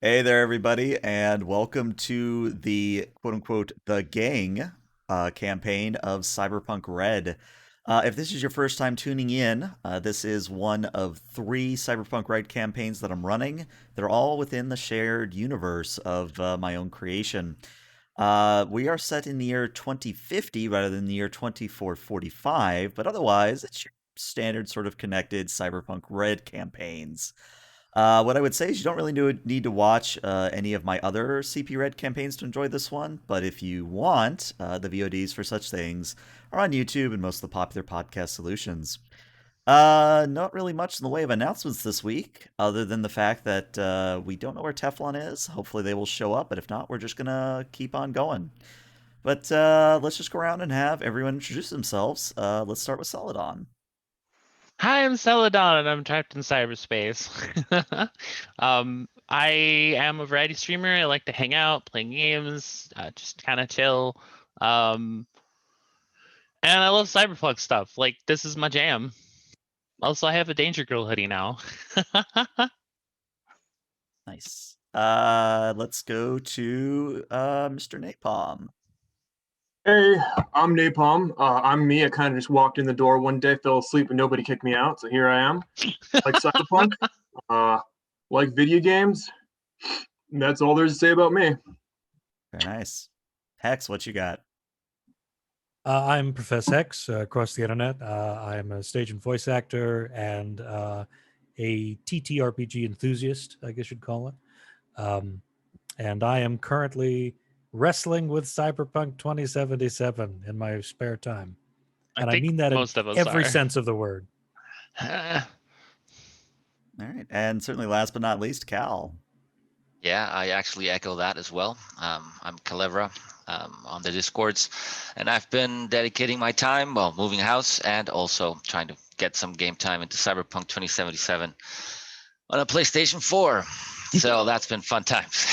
Hey there, everybody, and welcome to the quote-unquote "The Gang" campaign of Cyberpunk Red. If this is your first time tuning in, this is one of three Cyberpunk Red campaigns that I'm running. They're all within the shared universe of my own creation. We are set in the year 2050 rather than the year 2445, but otherwise, it's your standard sort of connected Cyberpunk Red campaigns. What I would say is you don't really need to watch any of my other CP Red campaigns to enjoy this one, but if you want, the VODs for such things are on YouTube and most of the popular podcast solutions. Not really much in the way of announcements this week, other than the fact that we don't know where Teflon is. Hopefully they will show up, but if not, we're just gonna keep on going. But let's just go around and have everyone introduce themselves. Let's start with Celadon. Hi, I'm Celadon, and I'm trapped in cyberspace. I am a variety streamer. I like to hang out, playing games, just kind of chill. Um, and I love cyberpunk stuff. Like, this is my jam. Also, I have a Danger Girl hoodie now. Nice. Let's go to Mr. Napalm. Hey, I'm Napalm. I'm me. I kind of just walked in the door one day, fell asleep, and nobody kicked me out. So here I am. Like Cyberpunk, uh, like video games. That's all there's to say about me. Very nice. Hex, what you got? I'm Professor X across the internet. I'm a stage and voice actor and a TTRPG enthusiast, I guess you'd call it. And I am currently wrestling with Cyberpunk 2077 in my spare time. And I think mean that in most of us every are. sense of the word. All right. And certainly last but not least, Cal. Yeah, I actually echo that as well. I'm Calevra on the Discords, and I've been dedicating my time, well, moving house and also trying to get some game time into Cyberpunk 2077 on a PlayStation 4. So that's been fun times.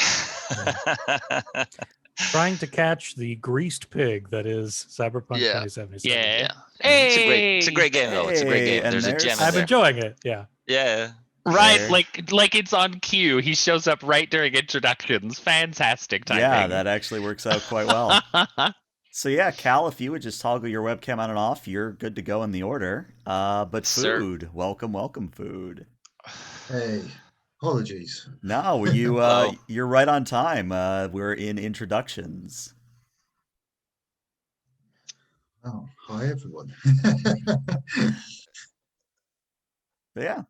Trying to catch the greased pig that is Cyberpunk Yeah. 2077. Yeah. Yeah. Hey! It's a great game though. It's a great Hey, game. and There's a there's gem in I'm there. enjoying it. Yeah. Yeah. Right, There. like it's on cue. He shows up right during introductions. Fantastic timing. Yeah, that actually works out quite well. So yeah, Cal, if you would just toggle your webcam on and off, you're good to go in the order. But Sir. food, welcome, food. Hey, apologies. No, Hello. you're right on time. We're in introductions. Oh, hi everyone. But yeah.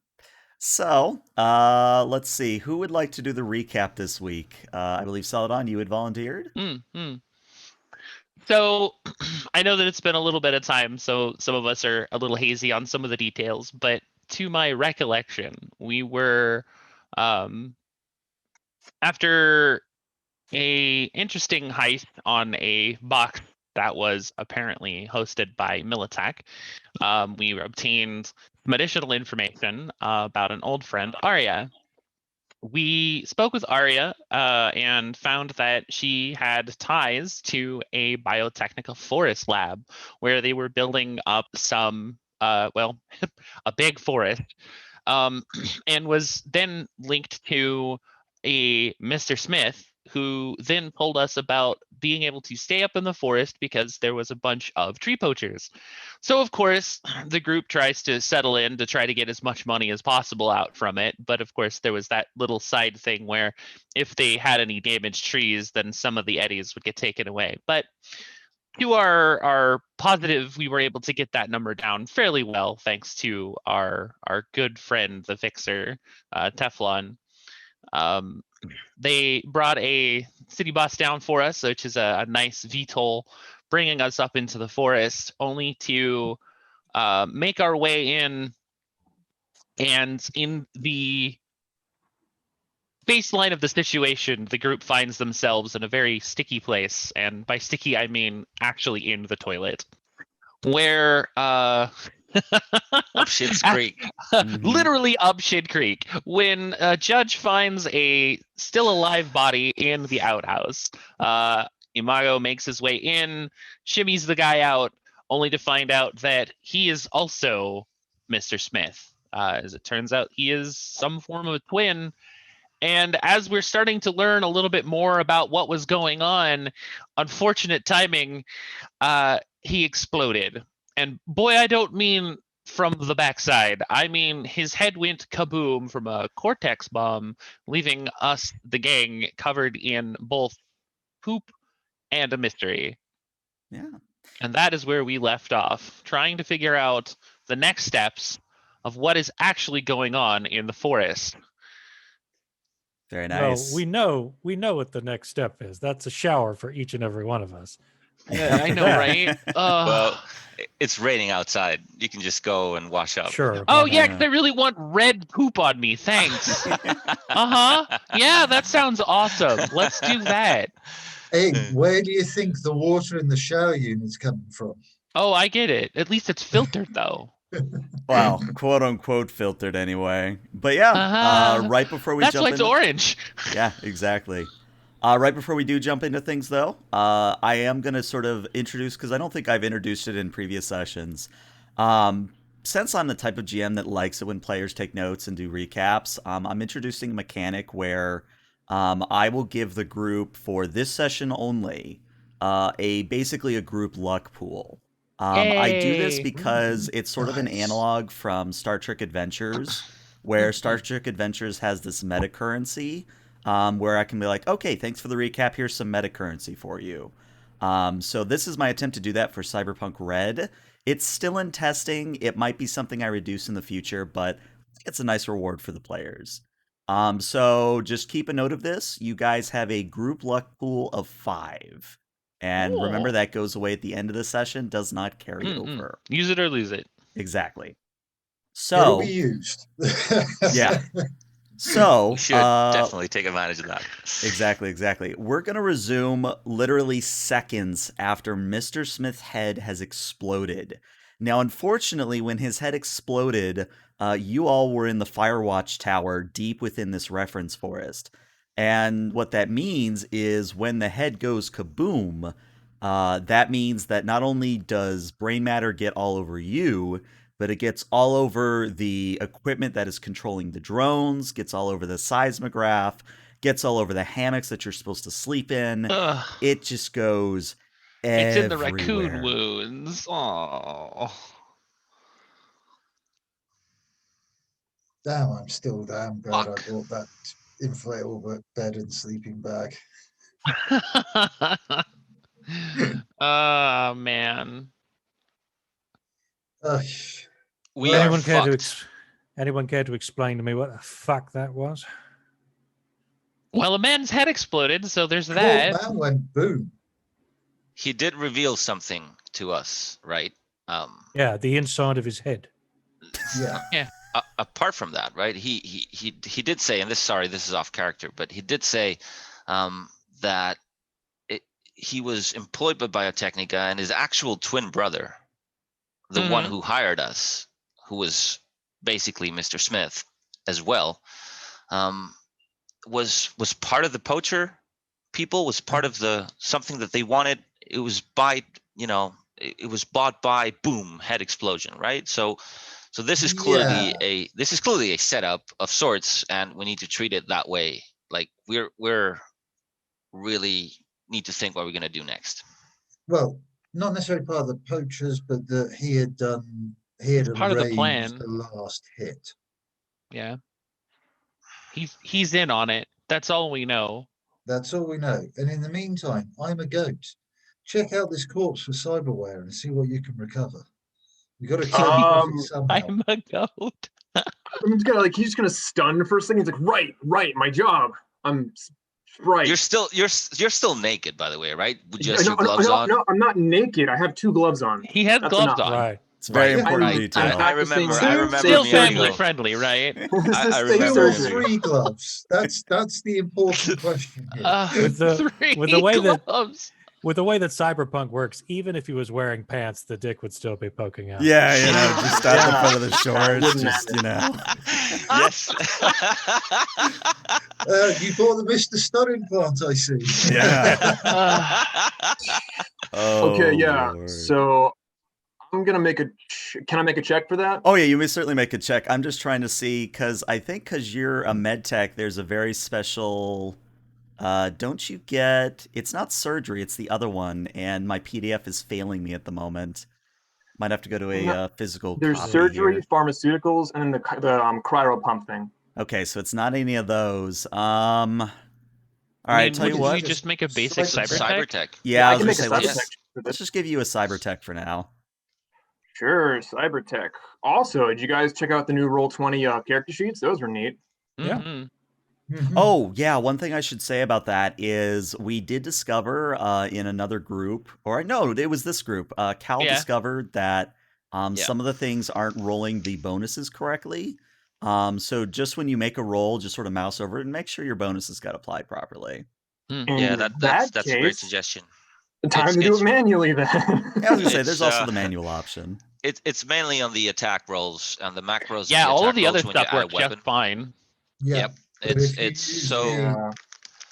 So, let's see. Who would like to do the recap this week? I believe Saladon, you had volunteered. So I know that it's been a little bit of time, so some of us are a little hazy on some of the details, but to my recollection, we were after a interesting heist on a box that was apparently hosted by Militech. We obtained some additional information about an old friend, Arya. We spoke with Arya and found that she had ties to a biotechnical forest lab where they were building up some, well, a big forest, and was then linked to a Mr. Smith, who then told us about being able to stay up in the forest because there was a bunch of tree poachers. So, of course, the group tries to settle in to try to get as much money as possible out from it. But of course, there was that little side thing where if they had any damaged trees, then some of the eddies would get taken away. But to our positive, we were able to get that number down fairly well, thanks to our good friend, the fixer, Teflon. They brought a city bus down for us, which is a nice VTOL, bringing us up into the forest, only to make our way in. And in the baseline of the situation, the group finds themselves in a very sticky place. And by sticky, I mean actually in the toilet, where Up Shit's Creek. literally up Shit Creek, when a judge finds a still alive body in the outhouse. Imago makes his way in, shimmies the guy out, only to find out that he is also Mr. Smith. As it turns out, he is some form of a twin, And as we're starting to learn a little bit more about what was going on, unfortunate timing, he exploded. And boy, I don't mean from the backside. I mean, his head went kaboom from a Cortex bomb, leaving us, the gang, covered in both poop and a mystery. Yeah. And that is where we left off, trying to figure out the next steps of what is actually going on in the forest. Very nice. Well, we know what the next step is. That's a shower for each and every one of us. Yeah, I know, Yeah. right? Well, it's raining outside. You can just go and wash up. Sure. Oh but, yeah, 'cause I really want red poop on me. Thanks. Yeah, that sounds awesome. Let's do that. Hey, where do you think the water in the shower unit's coming from? Oh, I get it. At least it's filtered though. Well, quote unquote filtered anyway. But yeah, right before we That's jump why it's into orange. Yeah, exactly. Right before we do jump into things, though, I am going to sort of introduce, because I don't think I've introduced it in previous sessions. Since I'm the type of GM that likes it when players take notes and do recaps, I'm introducing a mechanic where I will give the group, for this session only, basically a group luck pool. I do this Yay. because it's sort of an Nice. analog from Star Trek Adventures, where Star Trek Adventures has this meta currency, where I can be like, okay, thanks for the recap. Here's some meta currency for you. So this is my attempt to do that for Cyberpunk Red. It's still in testing. It might be something I reduce in the future, but it's a nice reward for the players. So just keep a note of this. You guys have a group luck pool of 5. And remember, Cool. that goes away at the end of the session, does not carry over. Use it or lose it. Exactly. It'll So, be used. yeah. So, We should definitely take advantage of that. Exactly. We're going to resume literally seconds after Mr. Smith's head has exploded. Now, unfortunately, when his head exploded, you all were in the Firewatch Tower deep within this reference forest. And what that means is when the head goes kaboom, that means that not only does brain matter get all over you, but it gets all over the equipment that is controlling the drones, gets all over the seismograph, gets all over the hammocks that you're supposed to sleep in. Ugh. It just goes It's in the everywhere. raccoon wounds. Oh. Damn, I'm still damn glad Fuck. I bought that inflatable bed and sleeping bag. Oh man. Ugh. We Well, are Anyone care to explain to me what the fuck that was? Well, a man's head exploded, so there's Cool, that. man went boom. He did reveal something to us, right? Yeah, the inside of his head. Yeah. Apart from that, right? He did say, and this is off character, but he did say that he was employed by Biotechnica, and his actual twin brother, the one who hired us, who was basically Mr. Smith as well, was part of the poacher people, was part of the something that they wanted. It was it was bought by boom, head explosion, right? So this is clearly a setup of sorts, and we need to treat it that way. Like we're really need to think what we're gonna do next. Well, not necessarily part of the poachers, but that he had Part of the arranged plan. the last hit. Yeah. He's in on it. That's all we know. That's all we know. And in the meantime, I'm a goat. Check out this corpse for cyberware and see what you can recover. We got to kill it somehow. I'm a goat. I'm just gonna he's gonna stun the first thing. He's like, right, my job. I'm right. You're still naked, by the way, right? With just your gloves on. No, I'm not naked. I have 2 gloves on. He has That's gloves enough. on. Right. It's very Right. important I- detail. I remember. Still me family ago. friendly, right? This I is remember safe him. surgery. 3 gloves. That's the important question here. With the- 3 with the way that- gloves. With the way that Cyberpunk works, even if he was wearing pants, the dick would still be poking out. Yeah, just out the Yeah. front of the shorts, Wouldn't just, Yes. You bought the Mr. Stud implant, I see. Yeah. Uh, Oh, Okay, yeah. Lord. So gonna make a. Can I make a check for that? Oh yeah, you may certainly make a check. I'm just trying to see because I think because you're a med tech, there's a very special. Don't you get? It's not surgery. It's the other one, and my PDF is failing me at the moment. Might have to go to a No, physical there's copy surgery, here. pharmaceuticals, and then the cryo pump thing. Okay, so it's not any of those. All I right, mean, tell you wouldn't we what. just make a basic Cyber cyber tech. tech? Cybertech. Yeah, I I was can gonna make a say cyber yes. tech for let's this. just give you a cyber tech for now. Sure, cyber tech. Also, did you guys check out the new Roll20 character sheets? Those were neat. Yeah. Mhm. Mhm. Oh, yeah, one thing I should say about that is we did discover in another group, or no, it was this group. Cal Yeah. discovered that Yeah. some of the things aren't rolling the bonuses correctly. So just when you make a roll, just sort of mouse over it and make sure your bonuses got applied properly. In Yeah, that's that a great case, suggestion. time to do it's- it manually then. Yeah, I was gonna say there's It's, also the manual option. It's mainly on the attack rolls and the macros. Yeah, the all of attack the other rolls when you stuff add a works weapon. just fine. Yeah. Yep. But It's if you it's use so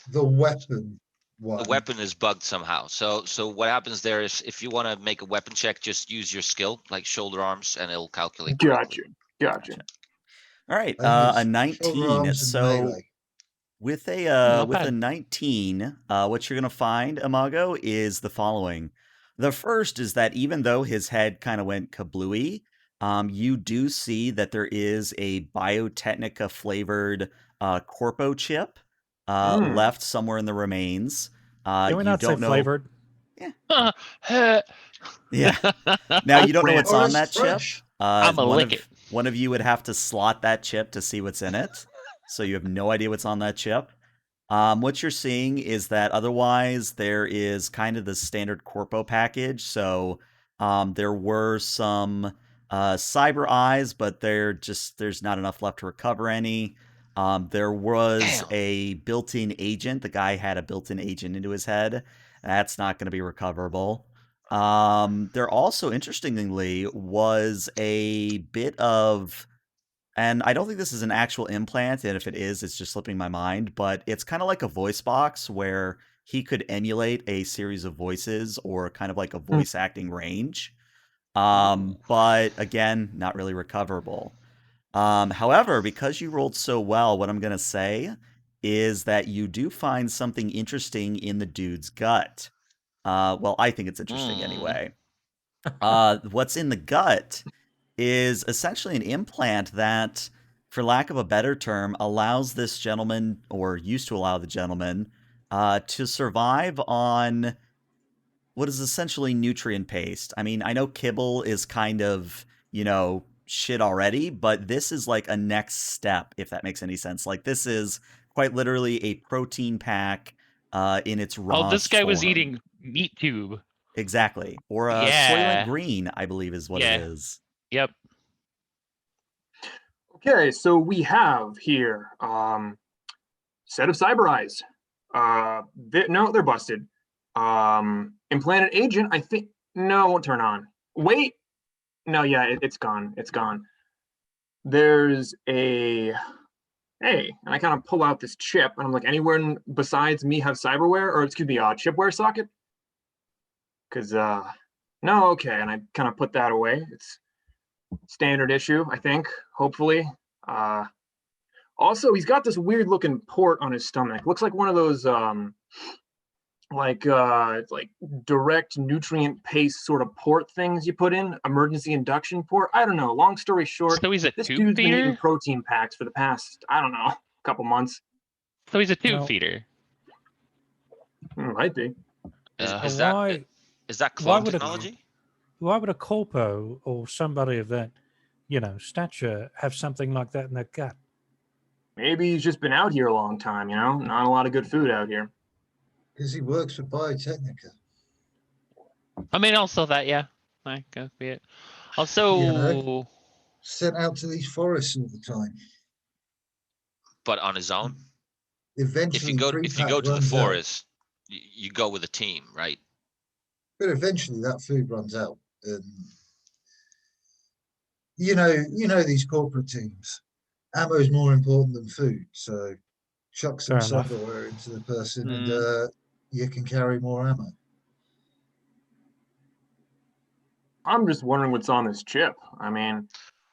the weapon one, the weapon is bugged somehow. So what happens there is if you want to make a weapon check, just use your skill like shoulder arms, and it'll calculate correctly. Gotcha. All right, I think a it's shoulder 19. arms and So melee. with Not a bad. 19, what you're gonna find, Imago, is the following. The first is that even though his head kind of went kablooey, you do see that there is a Biotechnica flavored corpo chip left somewhere in the remains. Can we You not say don't know. flavored? Yeah. Now you don't know what's Oh, on that's that chip. fresh. I'ma lick it. One of you would have to slot that chip to see what's in it, so you have no idea what's on that chip. What you're seeing is that otherwise there is kind of the standard corpo package. So there were some cyber eyes, but there's not enough left to recover any. There was Damn. a built-in agent. The guy had a built-in agent into his head. That's not going to be recoverable. There also, interestingly, was a bit of, and I don't think this is an actual implant, and if it is, it's just slipping my mind, but it's kind of like a voice box where he could emulate a series of voices or kind of like a voice acting range. But again, not really recoverable. However, because you rolled so well, what I'm going to say is that you do find something interesting in the dude's gut. Well, I think it's interesting anyway. What's in the gut is essentially an implant that, for lack of a better term, allows this gentleman, or used to allow the gentleman, to survive on what is essentially nutrient paste. I mean, I know kibble is kind of, shit already, but this is like a next step, if that makes any sense. Like, this is quite literally a protein pack in its Oh, raw this guy was form. eating meat tube. Exactly. Or a Soylent Yeah. Green, I believe is what it Yeah. is. Yep. Okay, so we have here set of cyber eyes. No, they're busted. Implanted agent, I think. No, it won't turn on. Wait. No, yeah, it's gone. It's gone. There's a. Hey, and I kind of pull out this chip, and I'm like, anywhere besides me have cyberware, or excuse me, chipware socket? Because, no, okay, and I kind of put that away. It's standard issue, I think, hopefully. Also, he's got this weird looking port on his stomach. Looks like one of those like direct nutrient paste sort of port things you put in, emergency induction port. I don't know. Long story short, So he's a this tube dude's been eating feeder? protein packs for the past, I don't know, couple months. So he's a tube No. feeder. Might be. Is why that why clone would a- technology? why would a corpo or somebody of that, stature have something like that in their gut? Maybe he's just been out here a long time, not a lot of good food out here. Because he works for Biotechnica. I mean, also that, yeah. That could be it. Also, You know? Sent out to these forests all the time. But on his own. Eventually, If you go to the forest, you go with a team, right? But eventually that food runs out. And you know these corporate teams. Ammo is more important than food. So chuck some Fair enough. cyberware into the person and you can carry more ammo. I'm just wondering what's on this chip. I mean,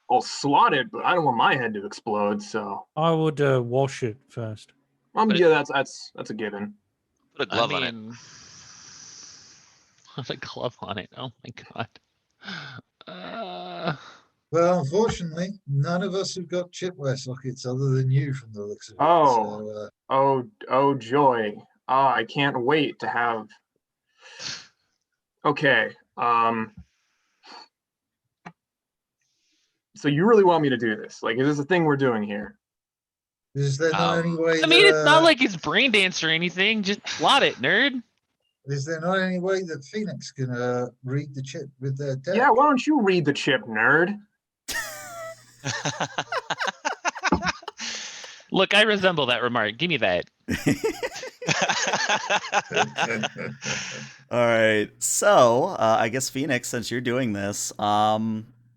I'll slot it, but I don't want my head to explode. So, I would wash it first. But yeah, that's a given. Put a glove on it. Put a glove on it. Oh my god. Well, unfortunately, none of us have got chipware sockets other than you from the looks of it. Oh. So, Oh joy. I can't wait to have. Okay. So you really want me to do this? Like, is this a thing we're doing here? is there not any way I mean, it's not that, like it's brain dance or anything. Just slot it, nerd. is there not any way that Phoenix can read the chip with their deck? Yeah, why don't you read the chip, nerd? Look, I resemble that remark. Give me that. All right. So, I guess Phoenix, since you're doing this, why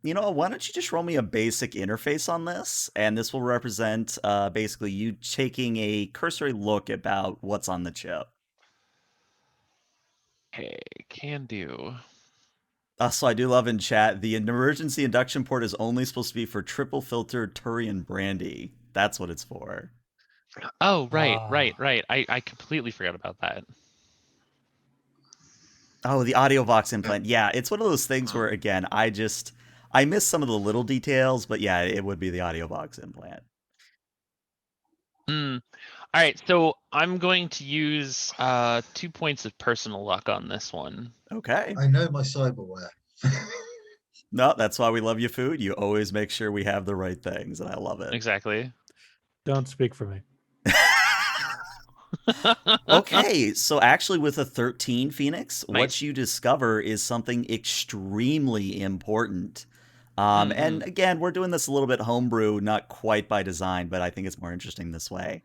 don't you just roll me a basic interface on this? And this will represent basically you taking a cursory look about what's on the chip. Okay, can do. So I do love in chat, the emergency induction port is only supposed to be for triple filtered Turian brandy. That's what it's for. Oh, right. I completely forgot about that. Oh, the audio vox implant. Yeah, it's one of those things where, again, I miss some of the little details, but yeah, it would be the audio vox implant. All right, so I'm going to use 2 points of personal luck on this one. Okay. I know my cyberware. No, that's why we love you, Food. You always make sure we have the right things, and I love it. Exactly. Don't speak for me. Okay, so actually with a 13, Phoenix, Nice. what you discover is something extremely important. And again, we're doing this a little bit homebrew, not quite by design, but I think it's more interesting this way.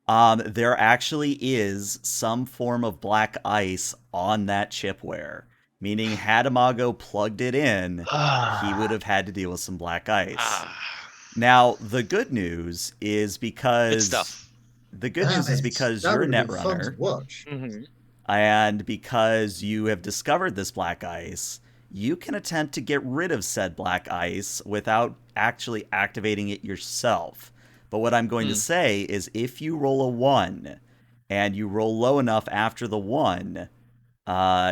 There actually is some form of black ice on that chipware, meaning had Imago plugged it in, he would have had to deal with some black ice. Now, the good news is because Good stuff. The good news is because you're a netrunner, Watch. and because you have discovered this black ice, you can attempt to get rid of said black ice without actually activating it yourself. But what I'm going to say is if you roll a 1 and you roll low enough after the 1,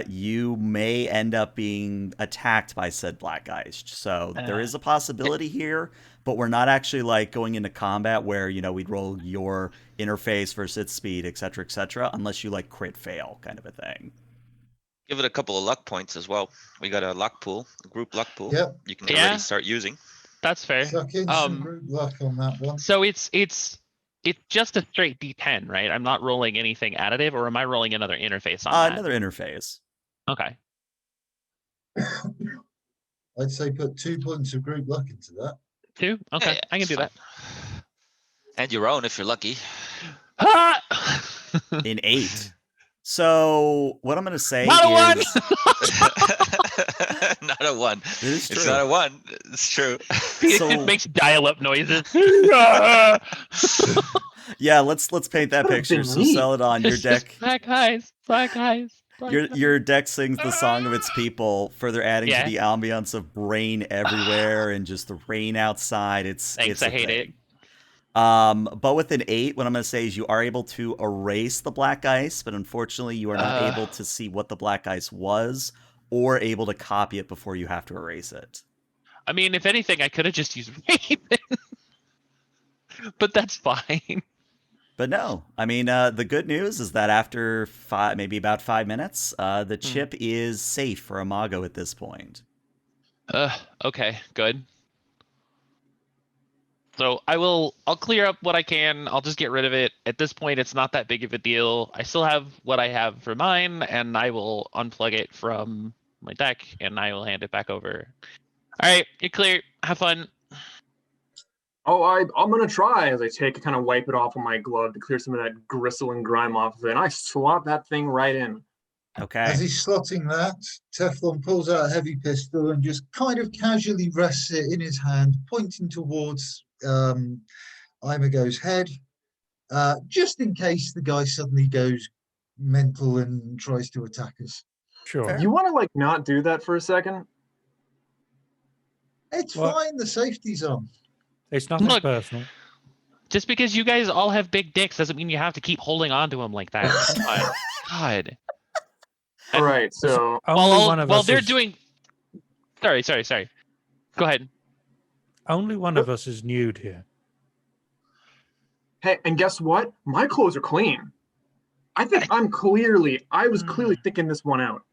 you may end up being attacked by said black ice. So there is a possibility here, but we're not actually like going into combat where, we'd roll your interface versus its speed, etc., unless you like crit fail kind of a thing. Give it a couple of luck points as well. We got a luck pool, a group luck pool. Yep. You can already start using. That's fair. Suck in some group luck on that one. So it's just a straight D10, right? I'm not rolling anything additive, or am I rolling another interface on that? Another interface. Okay. I'd say put 2 points of group luck into that. 2? Okay, Yeah, I can do that. And your own if you're lucky. In 8. So what I'm going to say Not a 1! is... Not a 1. It is true. It's not a 1. It's true. It makes dial-up noises. Yeah, let's paint that picture. So Celadon, your deck... Black eyes. Your deck sings the song of its people, further adding to the ambience of rain everywhere and just the rain outside. Thanks, I hate it. But with an 8, what I'm going to say is you are able to erase the black ice, but unfortunately you are not able to see what the black ice was or able to copy it before you have to erase it. I mean, if anything, I could have just used Raven. But that's fine. But no, I mean, the good news is that after maybe about 5 minutes, the chip is safe for Imago at this point. Okay, good. So I'll clear up what I can. I'll just get rid of it. At this point, it's not that big of a deal. I still have what I have for mine, and I will unplug it from my deck, and I will hand it back over. All right, you're clear. Have fun. Oh, I'm gonna try as I kind of wipe it off with my glove to clear some of that gristle and grime off of it, and I slot that thing right in. Okay. As he's slotting that, Teflon pulls out a heavy pistol and just kind of casually rests it in his hand, pointing towards Imago's head, just in case the guy suddenly goes mental and tries to attack us. Sure. You want to not do that for a second? It's What? fine. The safety's on. It's nothing Look. personal. Just because you guys all have big dicks doesn't mean you have to keep holding on to them like that. Come on. God. All And right, so Only one of while us they're is, doing. Sorry. Go ahead. only one of us is nude here. hey, and guess what? My clothes are clean. I think I was clearly thinking this one out.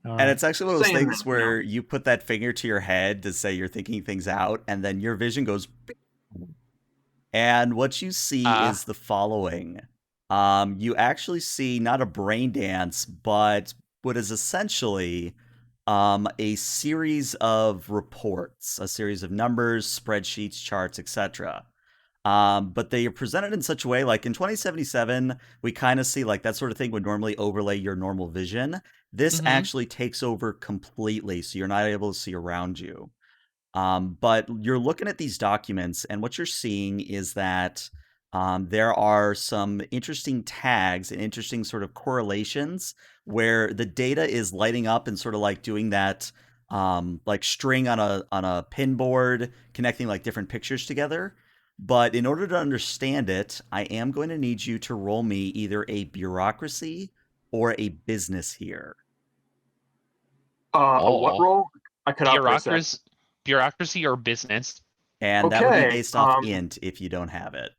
All And right. it's actually one of those Saying things that, you know. where you put that finger to your head to say you're thinking things out, and then your vision goes. And what you see is the following. You actually see not a brain dance, but what is essentially a series of reports, a series of numbers, spreadsheets, charts, etc. But they are presented in such a way, like in 2077, we kind of see like that sort of thing would normally overlay your normal vision. This Mhm. actually takes over completely, so you're not able to see around you. But you're looking at these documents, and what you're seeing is that there are some interesting tags and interesting sort of correlations where the data is lighting up and sort of like doing that like string on a pinboard, connecting like different pictures together. But in order to understand it, I am going to need you to roll me either a bureaucracy or a business here. A what role? I cut out for a sec. Bureaucracy or business. And that would be Okay, based off int if you don't have it.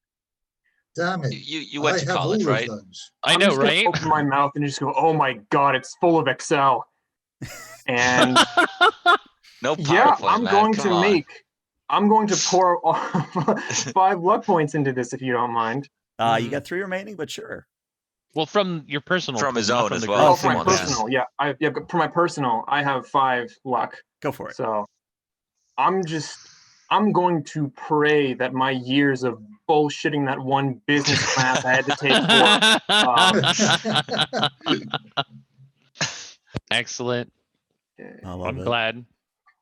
Damn it. You went I to have college, all right? of those. I I'm know, just gonna right? open my mouth and just go, "Oh my god, it's full of Excel." And No yeah, PowerPoint, man. Come on. I'm going to pour 5 luck points into this if you don't mind. You got 3 remaining, but sure. Well, from your personal From pool, his not own from as the well. Oh, group. for my Come on, man. personal, yeah. For my personal, I have 5 luck. Go for it. So I'm going to pray that my years of bullshitting that one business class I had to take for Excellent. I love I'm it. glad.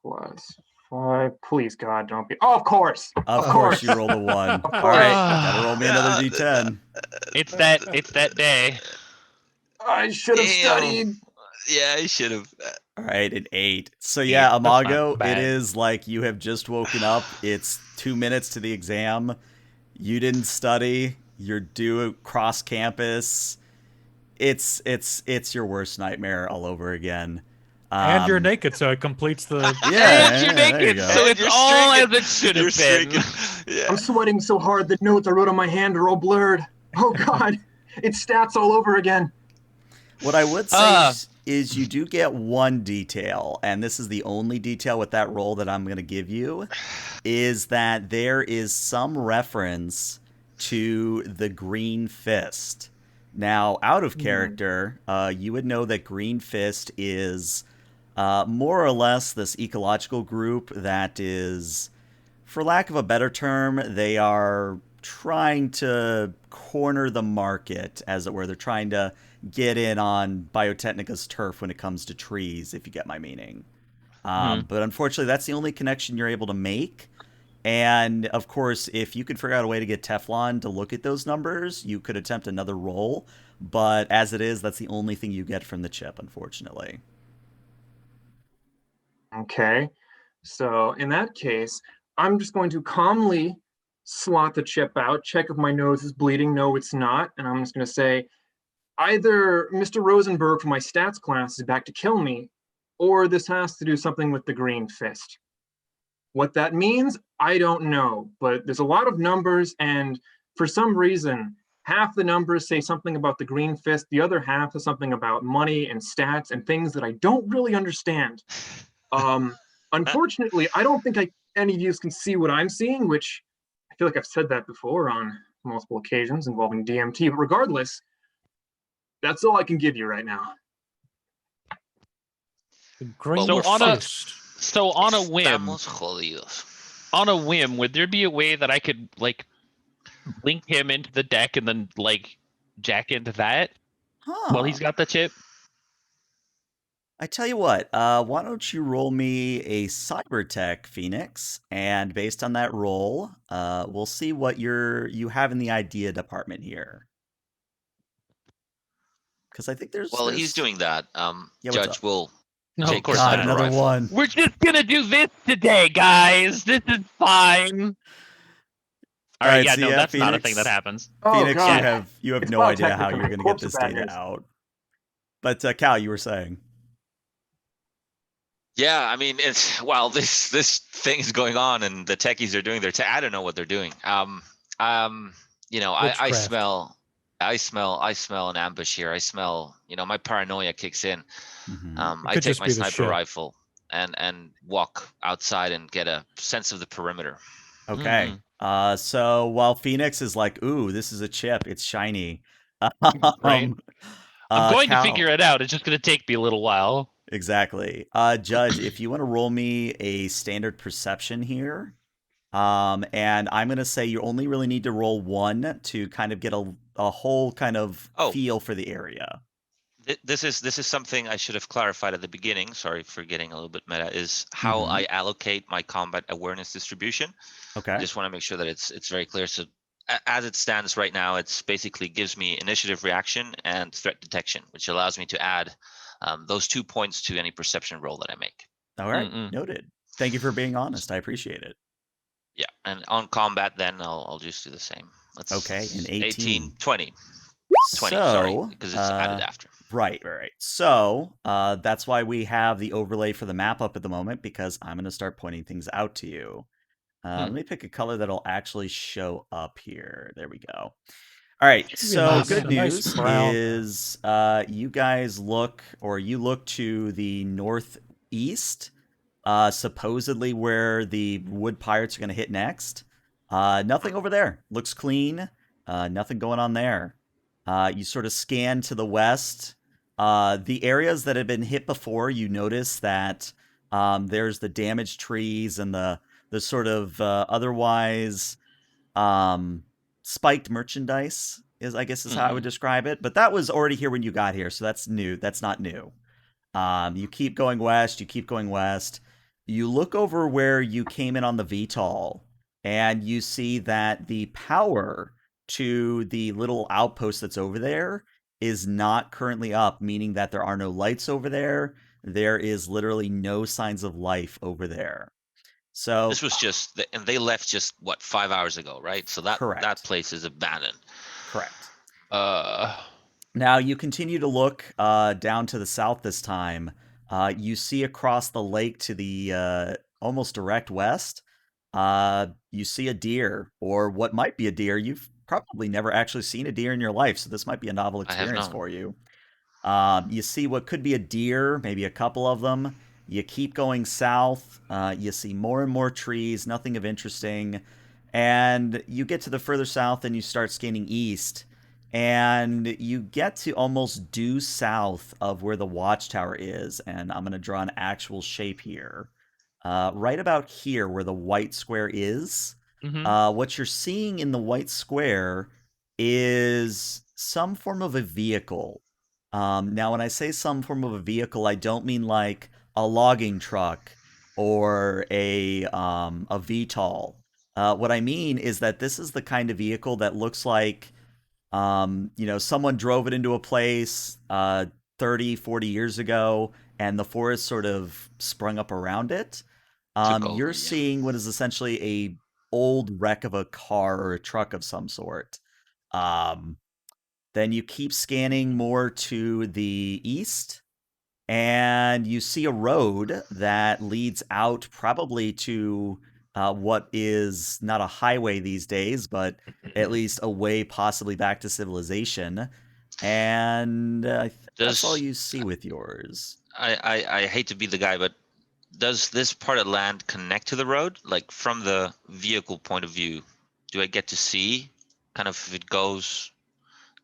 plus 5. Please, God, don't be. Oh, of course. Of course, you rolled a 1. Of All course. right, gotta roll me another d10. It's that day. I should have Damn. studied. Yeah, I should have. All right, an 8. So yeah, That's not Amago, it bad. is like you have just woken up. It's 2 minutes to the exam. You didn't study. You're due cross campus. It's your worst nightmare all over again. And you're naked, so it completes the. Yeah, And you're there you naked, go. so And it's you're all as streaking. it should You're have been. streaking. Yeah. I'm sweating so hard the notes I wrote on my hand are all blurred. Oh God, it's stats all over again. What I would say is you do get one detail, and this is the only detail with that roll that I'm going to give you, is that there is some reference to the Green Fist. Now, out of character, you would know that Green Fist is more or less this ecological group that is, for lack of a better term, they are trying to corner the market, as it were. They're trying to get in on Biotechnica's turf when it comes to trees, if you get my meaning. But unfortunately, that's the only connection you're able to make. And of course, if you could figure out a way to get Teflon to look at those numbers, you could attempt another roll. But as it is, that's the only thing you get from the chip, unfortunately. Okay, so in that case, I'm just going to calmly slot the chip out, check if my nose is bleeding. No, it's not. And I'm just going to say, either Mr. Rosenberg from my stats class is back to kill me, or this has to do something with the Green Fist. What that means, I don't know, but there's a lot of numbers, and for some reason, half the numbers say something about the Green Fist, the other half is something about money and stats and things that I don't really understand. Unfortunately, I don't think any of you can see what I'm seeing, which I feel like I've said that before on multiple occasions involving DMT, but regardless, that's all I can give you right now. The Green Well, we're Fist. So on a whim, Estamos jodidos. would there be a way that I could like link him into the deck and then like jack into that while he's got the chip? I tell you what, why don't you roll me a Cybertech, Phoenix, and based on that roll, we'll see what you have in the idea department here. Because I think there's Well, he's doing that. Yeah, what's Judge up? will No, Jake of course God, not. another rifle. one. We're just gonna do this today, guys. This is fine. All All right, right, yeah, so no, yeah, that's not a thing that Phoenix. happens. Oh Phoenix, you god. have It's no about idea how technical you're going to get corpse this data abandoners. out. But Cal, you were saying. Yeah, I mean, it's this thing is going on, and the techies are doing their I don't know what they're doing. You know, I Witchcraft. smell an ambush here. I smell, my paranoia kicks in. Mhm. It I could take just my be the sniper ship. rifle and walk outside and get a sense of the perimeter. Okay. So while Phoenix is like, "Ooh, this is a chip. It's shiny." Right. Um, I'm going to Cal, figure it out. It's just gonna take me a little while. exactly. Judge, if you want to roll me a standard perception here, and I'm gonna say you only really need to roll one to kind of get a whole kind of Oh, feel for the area. this is something I should have clarified at the beginning. Sorry for getting a little bit meta. Is how Mhm. I allocate my combat awareness distribution. I Okay. just want to make sure that it's very clear. So as it stands right now, it's basically gives me initiative reaction and threat detection, which allows me to add those 2 points to any perception roll that I make. All right. Mm-mm. Noted. Thank you for being honest. I appreciate it. Yeah, and on combat, then I'll just do the same. Okay, an Let's 18. 20. Sorry, So, because it's added after. right. So, that's why we have the overlay for the map up at the moment, because I'm going to start pointing things out to you. Let me pick a color that'll actually show up here. There we go. All right. Maybe So, good a nice news brown. is you guys look to the northeast, supposedly where the wood pirates are going to hit next. Nothing over there. Looks clean. Nothing going on there. You sort of scan to the west. The areas that have been hit before, you notice that there's the damaged trees and the sort of otherwise spiked merchandise is, I guess, is how I would describe it. But that was already here when you got here, so that's new. That's not new. You keep going west. You keep going west. You look over where you came in on the VTOL, and you see that the power to the little outpost that's over there is not currently up, meaning that there are no lights over there. There is literally no signs of life over there. So, This was and they left just 5 hours ago, right? So that correct. place is abandoned. Correct. Uh, Now you continue to look down to the south this time. You see across the lake to the almost direct west. You see a deer, or what might be a deer. You've probably never actually seen a deer in your life, so this might be a novel I have experience known. for you. You see what could be a deer, maybe a couple of them. You keep going south. You see more and more trees, nothing of interesting. And you get to the further south and you start scanning east. And you get to almost due south of where the watchtower is. And I'm going to draw an actual shape here. Right about here where the white square is. What you're seeing in the white square is some form of a vehicle. Now, when I say some form of a vehicle, I don't mean like a logging truck or a VTOL. What I mean is that this is the kind of vehicle that looks like, someone drove it into a place 30, 40 years ago, and the forest sort of sprung up around it. Took You're over, yeah. seeing what is essentially a old wreck of a car or a truck of some sort. Um, then you keep scanning more to the east, and you see a road that leads out probably to what is not a highway these days, but at least a way possibly back to civilization. And I think that's all Does you see with yours. I hate to be the guy, but does this part of land connect to the road? Like from the vehicle point of view, do I get to see kind of if it goes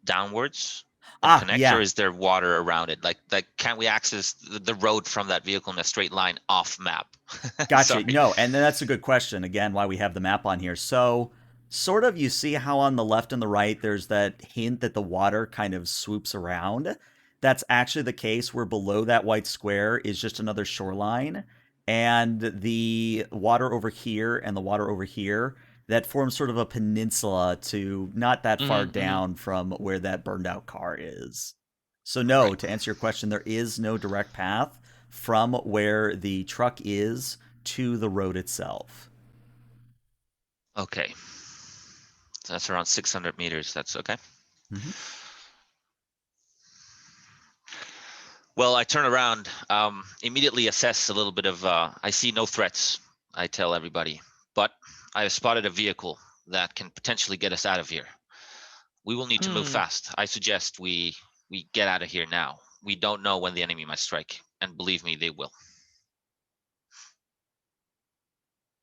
downwards and connects, or Yeah. is there water around it? Like can we access the road from that vehicle in a straight line off map? Gotcha. Sorry. No, and then that's a good question. Again, why we have the map on here. So, sort of, you see how on the left and the right there's that hint that the water kind of swoops around. That's actually the case where below that white square is just another shoreline, and the water over here and the water over here that forms sort of a peninsula to not that far down from where that burned out car is. So, no, Right. to answer your question, there is no direct path. from where the truck is to the road itself. Okay. So that's around 600 meters. That's okay. Mhm. Well, I turn around, immediately assess a little bit of, I see no threats, I tell everybody, but I have spotted a vehicle that can potentially get us out of here. We will need to move fast. I suggest we get out of here now. We don't know when the enemy might strike, and believe me, they will.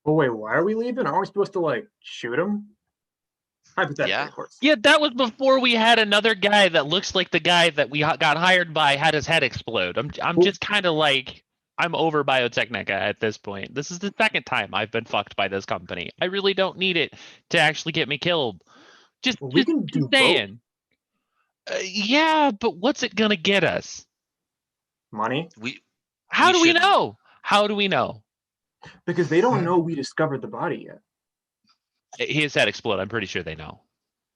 But wait, why are we leaving? Aren't we supposed to like shoot him? Hypothetically, Yeah. of course. Yeah, that was before we had another guy that looks like the guy that we got hired by had his head explode. I'm Well- just kind of like, I'm over Biotechnica at this point. This is the second time I've been fucked by this company. I really don't need it to actually get me killed. Just, Well, we just can do both. saying. Yeah, but what's it gonna get us? Money, How do we shouldn't- know? How do we know? because they don't know we discovered the body yet. His head explode. I'm pretty sure they know.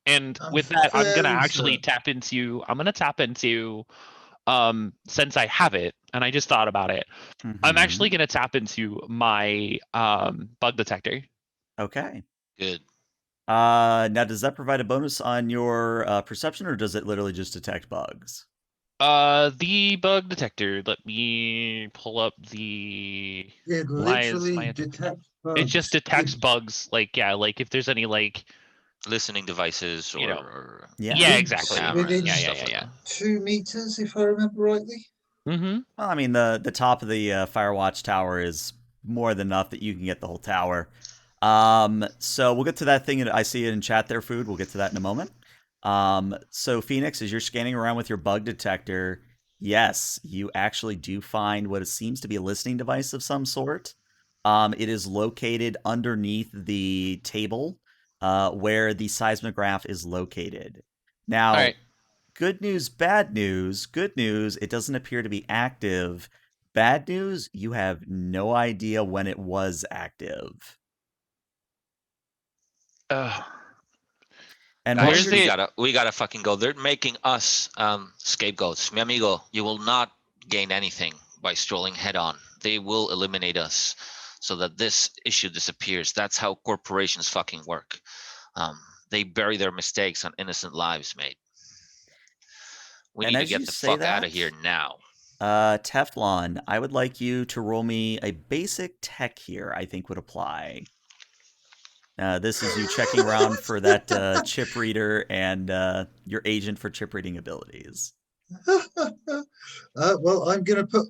And I'm with that, I'm gonna fairly actually certain. I'm gonna tap into since I have it and I just thought about it. I'm Mhm. actually gonna tap into my bug detector. Okay. Good. Now, does that provide a bonus on your perception, or does it literally just detect bugs? The bug detector. Let me pull up the. It Why is literally my- detects It just bugs. detects bugs. Like, yeah, like if there's any like. Listening devices You know. or Yeah, exactly. Within Yeah, stuff like yeah. 2 meters, if I remember rightly. Mm-hmm. Well, I mean, the top of the Firewatch tower is more than enough that you can get the whole tower. So we'll get to that thing. I see it in chat there, Food. We'll get to that in a moment. So Phoenix, as you're scanning around with your bug detector, yes, you actually do find what seems to be a listening device of some sort. It is located underneath the table where the seismograph is located. Now, All right. good news, bad news. Good news, it doesn't appear to be active. Bad news, you have no idea when it was active. And while Guys, Here's you're the- we gotta fucking go. They're making us scapegoats. Mi amigo, you will not gain anything by strolling head on. They will eliminate us so that this issue disappears. That's how corporations fucking work. They bury their mistakes on innocent lives, mate. We And need to as get you the say fuck out that, of here now. Teflon, I would like you to roll me a basic tech here, I think would apply. This is you checking around for that chip reader and your agent for chip reading abilities. Well, I'm going to put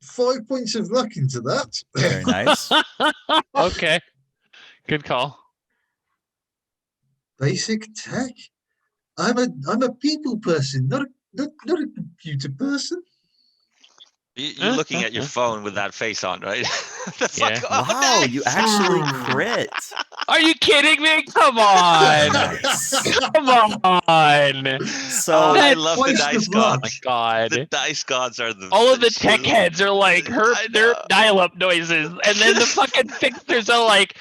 5 points of luck into that. Very nice. Okay. Good call. Basic tech. I'm a people person, not a computer person. You're looking at your phone with that face on, right? The Yeah. fuck off. Wow, Nice. you actually crit. Are you kidding me? Come on. Nice. Come on. So I That's love the twice the dice block. Oh my gods. god. The dice gods are the All of the tech shield. heads are like I their know. dial-up noises, and then the fucking fixers are like,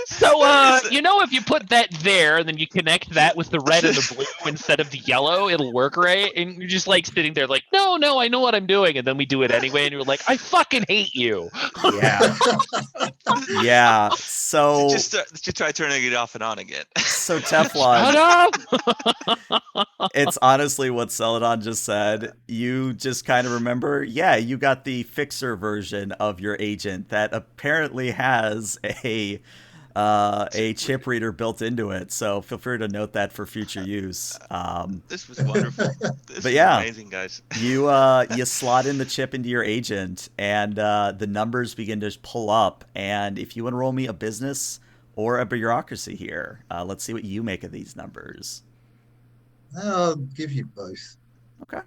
so if you put that there and then you connect that with the red and the blue instead of the yellow, it'll work, right? And you're just like sitting there like, no, I know what I'm doing, and then we do it anyway, and you're like, I fucking hate you. yeah. Yeah. So Just try turning it off and on again. so Shut Teflon, up. it's honestly what Celadon just said. You just kind of remember, yeah, you got the fixer version of your agent that apparently has a chip reader built into it. So feel free to note that for future use. This was wonderful. This was yeah. amazing, guys. You slot in the chip into your agent, and the numbers begin to pull up. And if you want to roll me a business or a bureaucracy here, let's see what you make of these numbers. I'll give you both. Okay.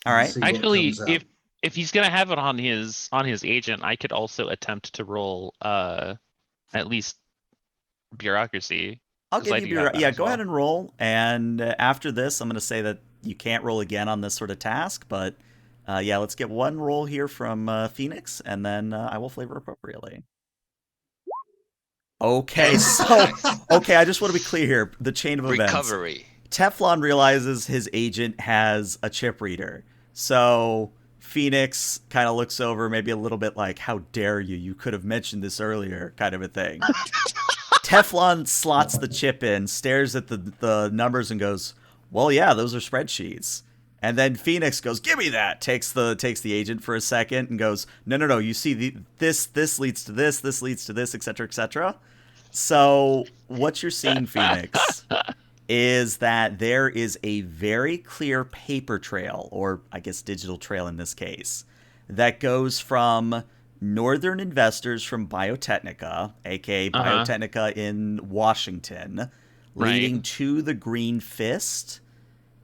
All right. See what Actually, comes out. if he's gonna have it on his agent, I could also attempt to roll at least bureaucracy. I'll 'cause give I you do have that yeah. as Go well. ahead and roll. And after this, I'm going to say that you can't roll again on this sort of task. But yeah, let's get one roll here from Phoenix, and then I will flavor appropriately. Okay, so I just want to be clear here. The chain of events. Recovery. Teflon realizes his agent has a chip reader. So Phoenix kind of looks over, maybe a little bit like, how dare you? You could have mentioned this earlier, kind of a thing. Teflon slots the chip in, stares at the numbers, and goes, well, yeah, those are spreadsheets. And then Phoenix goes, give me that, takes the agent for a second and goes, no, you see, this leads to this leads to this, etc., etc. So what you're seeing, Phoenix, is that there is a very clear paper trail, or I guess digital trail in this case, that goes from Northern investors from Biotechnica, aka Biotechnica in Washington, leading Right. to the Green Fist.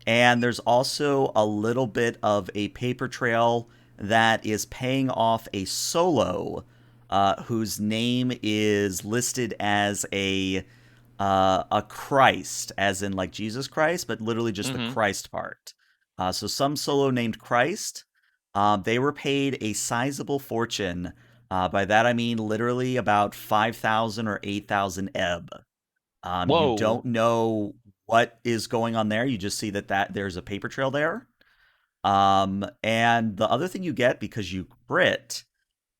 And there's also a little bit of a paper trail that is paying off a solo whose name is listed as a Christ, as in like Jesus Christ, but literally just the Christ part. So some solo named Christ. They were paid a sizable fortune. By that I mean literally about 5,000 or 8,000 ebb. You Whoa. don't know what is going on there. You just see that there's a paper trail there. And the other thing you get because you crit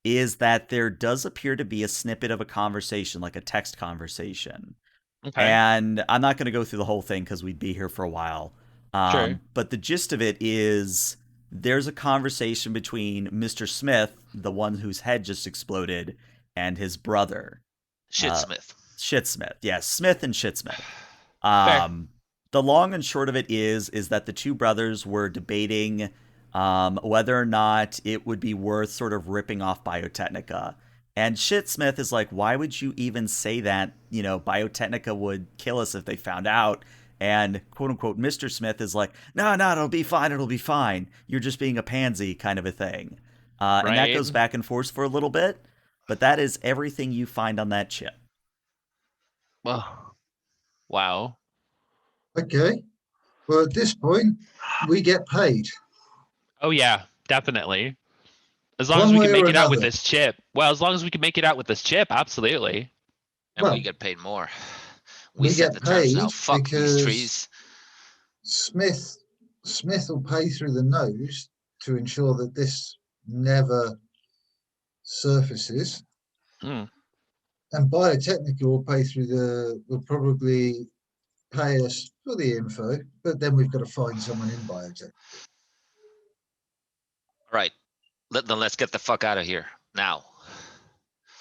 is that there does appear to be a snippet of a conversation, like a text conversation. Okay. And I'm not going to go through the whole thing because we'd be here for a while. Sure. But the gist of it is there's a conversation between Mr. Smith, the one whose head just exploded, and his brother. Shitsmith. Shitsmith. Yes, Smith and Shitsmith. Fair. The long and short of it is that the two brothers were debating whether or not it would be worth sort of ripping off Biotechnica. And Shitsmith is like, why would you even say that? You know, Biotechnica would kill us if they found out. And quote unquote, Mr. Smith is like, no, it'll be fine. It'll be fine. You're just being a pansy kind of a thing. And that Right. goes back and forth for a little bit. But that is everything you find on that chip. Well, wow. Okay. Well, at this point, we get paid. Oh yeah, definitely. As long as One we way can or make it out with another. this chip. Well, as long as we can make it out with this chip, absolutely. And Well, we get paid more. We we set get the terms now. paid Fuck these because trees. Smith will pay through the nose to ensure that this never surfaces, Hmm. and Biotechnica will probably pay us for the info, but then we've got to find someone in biotech. Right. Then let's get the fuck out of here now.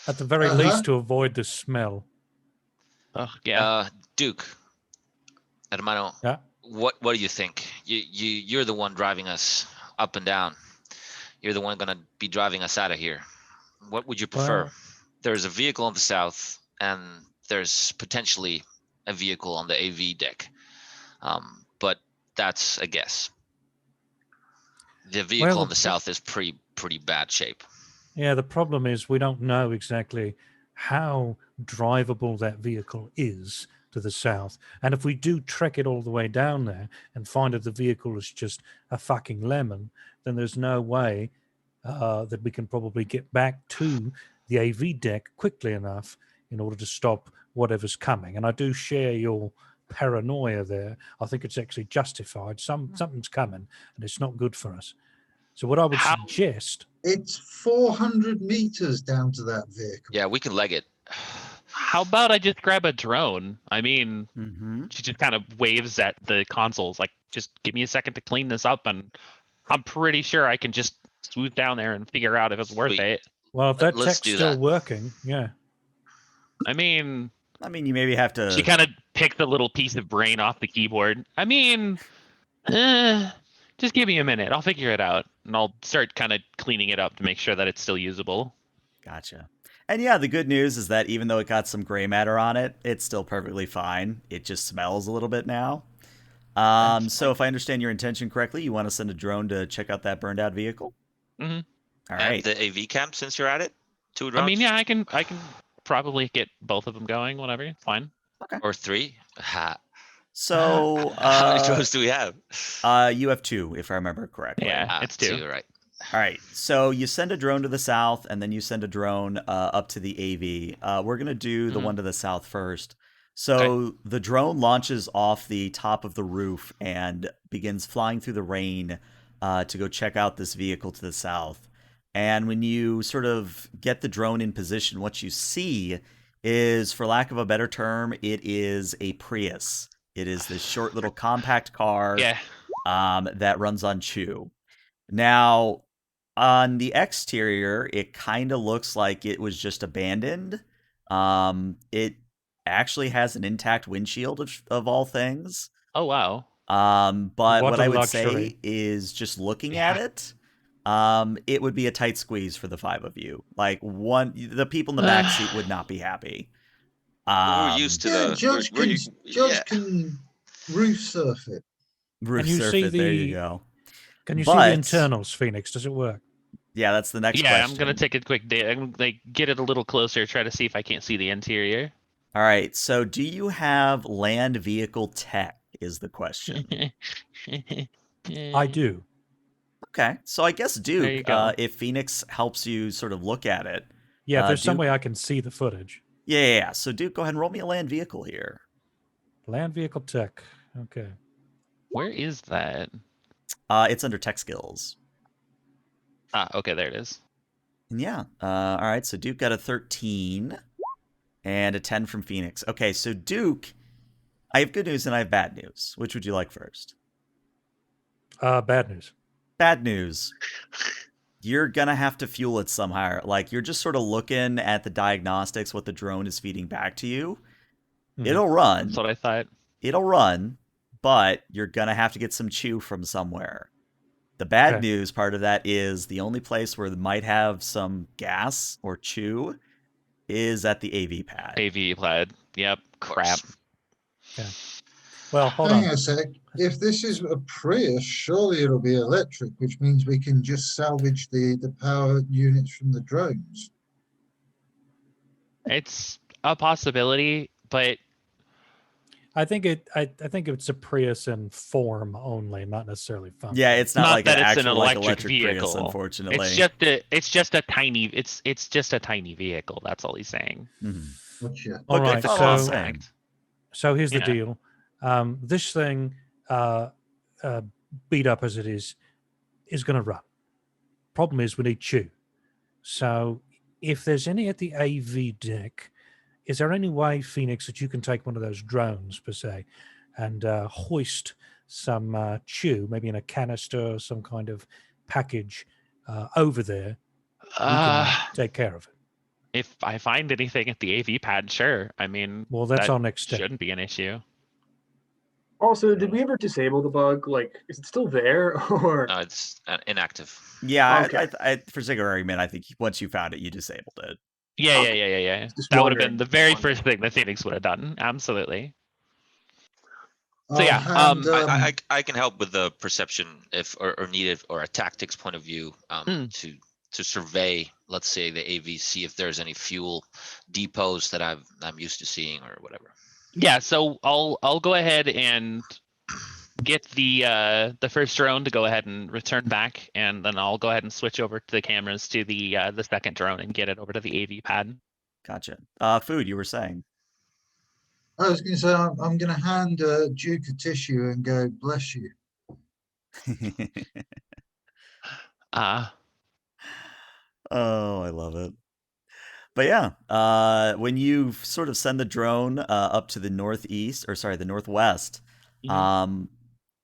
At the very least, to avoid the smell. Oh yeah. Duke, hermano, Yeah. what do you think? You're the one driving us up and down. You're the one gonna be driving us out of here. What would you prefer? Well, There's a vehicle on the south, and there's potentially a vehicle on the AV deck. But that's a guess. The vehicle on the south is pretty bad shape. yeah, the problem is we don't know exactly how drivable that vehicle is to the south. And if we do trek it all the way down there and find that the vehicle is just a fucking lemon, then there's no way that we can probably get back to the AV deck quickly enough in order to stop whatever's coming. And I do share your paranoia there. I think it's actually justified. Something's coming, and it's not good for us. So what I would How- suggest, It's 400 meters down to that vehicle. Yeah, we can leg it. How about I just grab a drone? I mean, Mm-hmm. she just kind of waves at the consoles, like, just give me a second to clean this up, and I'm pretty sure I can just swoop down there and figure out if it's worth Sweet. it. well, if that Let's tech's do still that. working, yeah. I mean, You maybe have to. she kind of picked a little piece of brain off the keyboard. I mean, just give me a minute. I'll figure it out, and I'll start kind of cleaning it up to make sure that it's still usable. Gotcha. And yeah, the good news is that even though it got some gray matter on it, it's still perfectly fine. It just smells a little bit now. So if I understand your intention correctly, you want to send a drone to check out that burned out vehicle? Mm-hmm. All And right. the AV camp, since you're at it, 2 drones. I mean, yeah, I can probably get both of them going. Whatever, it's fine. Or 3. Ha. So How many drones do we have? you have 2, if I remember correctly. Yeah, it's 2. 2, right? All right. So you send a drone to the south, and then you send a drone up to the AV. We're gonna do the one to the south first. So the drone launches off the top of the roof and begins flying through the rain to go check out this vehicle to the south. And when you sort of get the drone in position, what you see is, for lack of a better term, it is a Prius. It is this short little compact car Yeah. that runs on Chew. Now, on the exterior, it kind of looks like it was just abandoned. It actually has an intact windshield of all things. Oh wow. But What what a I would luxury. say is, just looking Yeah. at it, it would be a tight squeeze for the 5 of you. Like, the people in the back seat would not be happy. We're used to Yeah, the. Judge We're, can u- Judge yeah. can roof surf it. Roof Can you surf see it. There you the- go. Can you see the But internals, Phoenix? Does it work? yeah, that's the next Yeah, question. I'm gonna take a quick day. I'm like get it a little closer, try to see if I can't see the interior. All right. So, do you have land vehicle tech? Is the question. I do. Okay. So I guess There you Duke, go. if Phoenix helps you sort of look at it. Yeah, if there's some Duke, way I can see the footage. Yeah. So Duke, go ahead and roll me a land vehicle here. Land vehicle tech. Okay. Where is that? It's under tech skills. Ah, okay, there it is. And yeah. All right. So Duke got a 13 and a 10 from Phoenix. Okay. So Duke, I have good news and I have bad news. Which would you like first? Bad news. Bad news. You're going to have to fuel it somehow. Like, you're just sort of looking at the diagnostics, what the drone is feeding back to you. Mhm. It'll run. That's what I thought. It'll run, but you're going to have to get some chew from somewhere. The bad Okay. news part of that is the only place where it might have some gas or chew is at the AV pad. AV plaid. Yep. Crap. Well, hold Hang on. on a sec. If this is a Prius, surely it'll be electric, which means we can just salvage the power units from the drones. It's a possibility, but I think it's a Prius in form only, not necessarily function. Yeah, it's not, not like that an it's an actual electric Prius, vehicle. unfortunately. It's just a tiny vehicle. That's all he's saying. Mhm. Gotcha. All But right, good follow-up so- saying. So here's the Yeah. deal. This thing, beat up as it is going to run. Problem is we need chew. So if there's any at the AV deck, is there any way, Phoenix, that you can take one of those drones, per se, and hoist some chew, maybe in a canister or some kind of package over there? We can take care of it. If I find anything at the AV pad, sure. I mean, Well, that's that our next step. shouldn't be an issue. Also, did we ever disable the bug? Like, is it still there? Or No, it's inactive. Yeah, Okay. for sake of argument, I think once you found it, you disabled it. Yeah, Okay. yeah. Just That would have been wondering. the very Wondering. first thing that Phoenix would have done. Absolutely. So I'll yeah, hand, I can help with the perception if or needed or a tactics point of view to survey, let's say, the AV, see if there's any fuel depots that I'm used to seeing or whatever. Yeah, so I'll go ahead and get the first drone to go ahead and return back, and then I'll go ahead and switch over to the cameras to the second drone and get it over to the AV pad. Gotcha. Food, you were saying. I was going to say, I'm going to hand Duke a tissue and go, bless you. Oh, I love it. But yeah, when you sort of send the drone up to the the northwest, Mhm. an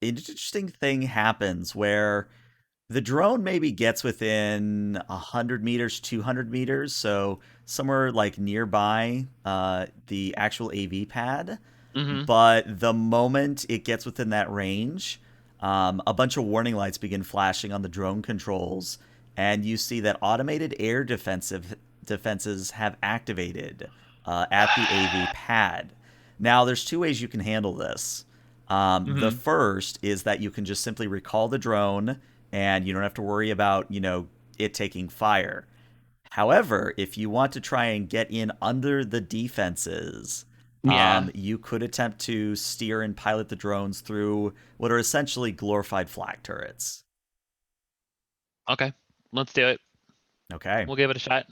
interesting thing happens where the drone maybe gets within 100 meters, 200 meters, so somewhere like nearby the actual AV pad. Mhm. But the moment it gets within that range, a bunch of warning lights begin flashing on the drone controls, and you see that automated air defenses have activated at the AV pad. Now, there's two ways you can handle this. The first is that you can just simply recall the drone, and you don't have to worry about, it taking fire. However, if you want to try and get in under the defenses, Yeah. you could attempt to steer and pilot the drones through what are essentially glorified flak turrets. Okay, let's do it. Okay. We'll give it a shot.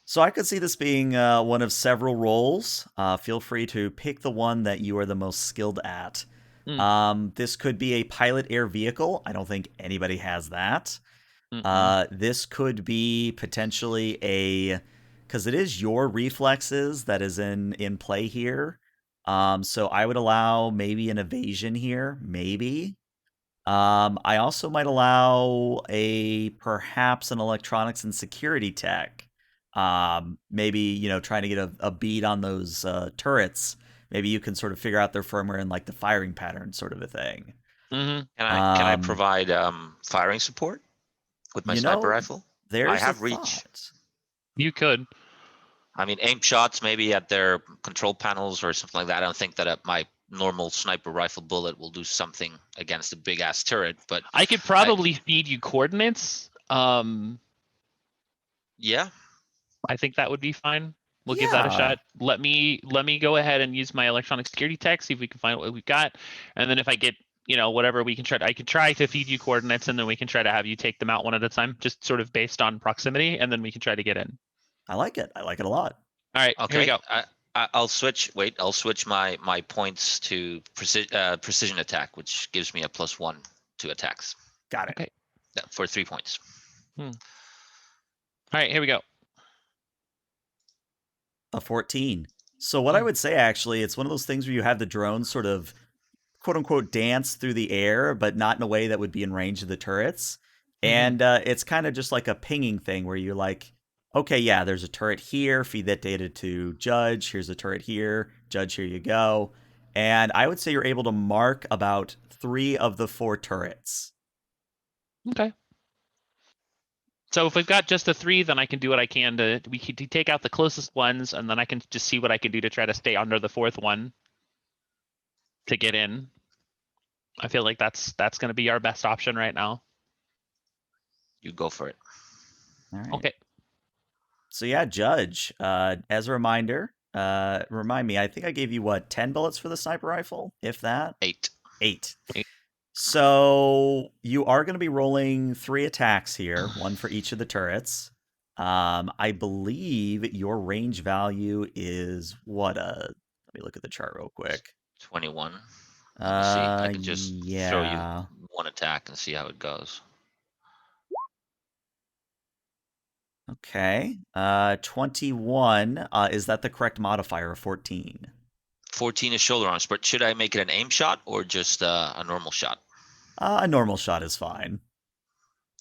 So I could see this being one of several roles. Feel free to pick the one that you are the most skilled at. This could be a pilot air vehicle. I don't think anybody has that. This could be potentially because it is your reflexes that is in play here. So I would allow maybe an evasion here, maybe. I also might allow perhaps an electronics and security tech. Maybe trying to get a bead on those turrets. Maybe you can sort of figure out their firmware and like the firing pattern, sort of a thing. Can I provide firing support with my sniper rifle? There's I have a reach. thought. You could. I mean, aim shots maybe at their control panels or something like that. I don't think that my normal sniper rifle bullet will do something against a big ass turret, but I could probably feed you coordinates. Yeah, I think that would be fine. We'll give that a shot. Let me go ahead and use my electronic security tech, see if we can find what we've got, and then if I get whatever, we can I could try to feed you coordinates, and then we can try to have you take them out one at a time, just sort of based on proximity, and then we can try to get in. I like it. I like it a lot. All right, okay. Here we go. I'll switch. Wait, I'll switch my points to precision attack, which gives me a +1 to attacks. Got it. Okay. For 3 points. All right, here we go. A 14. So what I would say, actually, it's one of those things where you have the drone sort of quote unquote dance through the air, but not in a way that would be in range of the turrets. And it's kind of just like a pinging thing where you're like, okay, yeah, there's a turret here. Feed that data to Judge. Here's a turret here. Judge, here you go. And I would say you're able to mark about 3 of the 4 turrets. Okay. So if we've got just the 3, then I can do what I can to take out the closest ones, and then I can just see what I can do to try to stay under the 4th one to get in. I feel like that's going to be our best option right now. You go for it. All right. Okay. So yeah, Judge, as a reminder, remind me, I think I gave you 10 bullets for the sniper rifle, if that? 8. 8. So you are going to be rolling 3 attacks here, 1 for each of the turrets. I believe your range value is what? Let me look at the chart real quick. 21. Let me see. I can just throw you 1 attack and see how it goes. Okay. 21. Is that the correct modifier of 14? 14 is shoulder arms, but should I make it an aim shot or just a normal shot? A normal shot is fine.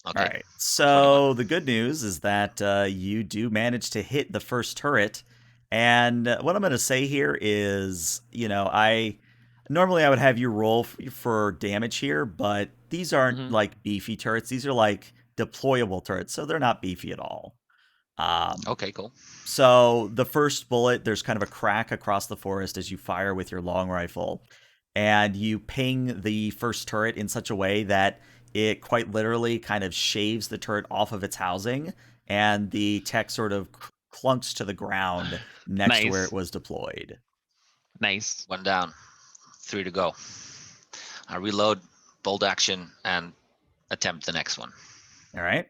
Okay. All right. So 21. The good news is that you do manage to hit the first turret. And what I'm going to say here is, normally I would have you roll for damage here, but these aren't like beefy turrets. These are like deployable turrets, so they're not beefy at all. Okay, cool. So the first bullet, there's kind of a crack across the forest as you fire with your long rifle, and you ping the first turret in such a way that it quite literally kind of shaves the turret off of its housing, and the tech sort of clunks to the ground next to where it was deployed. Nice. 1 down, 3 to go. I reload, bold action, and attempt the next one. All right.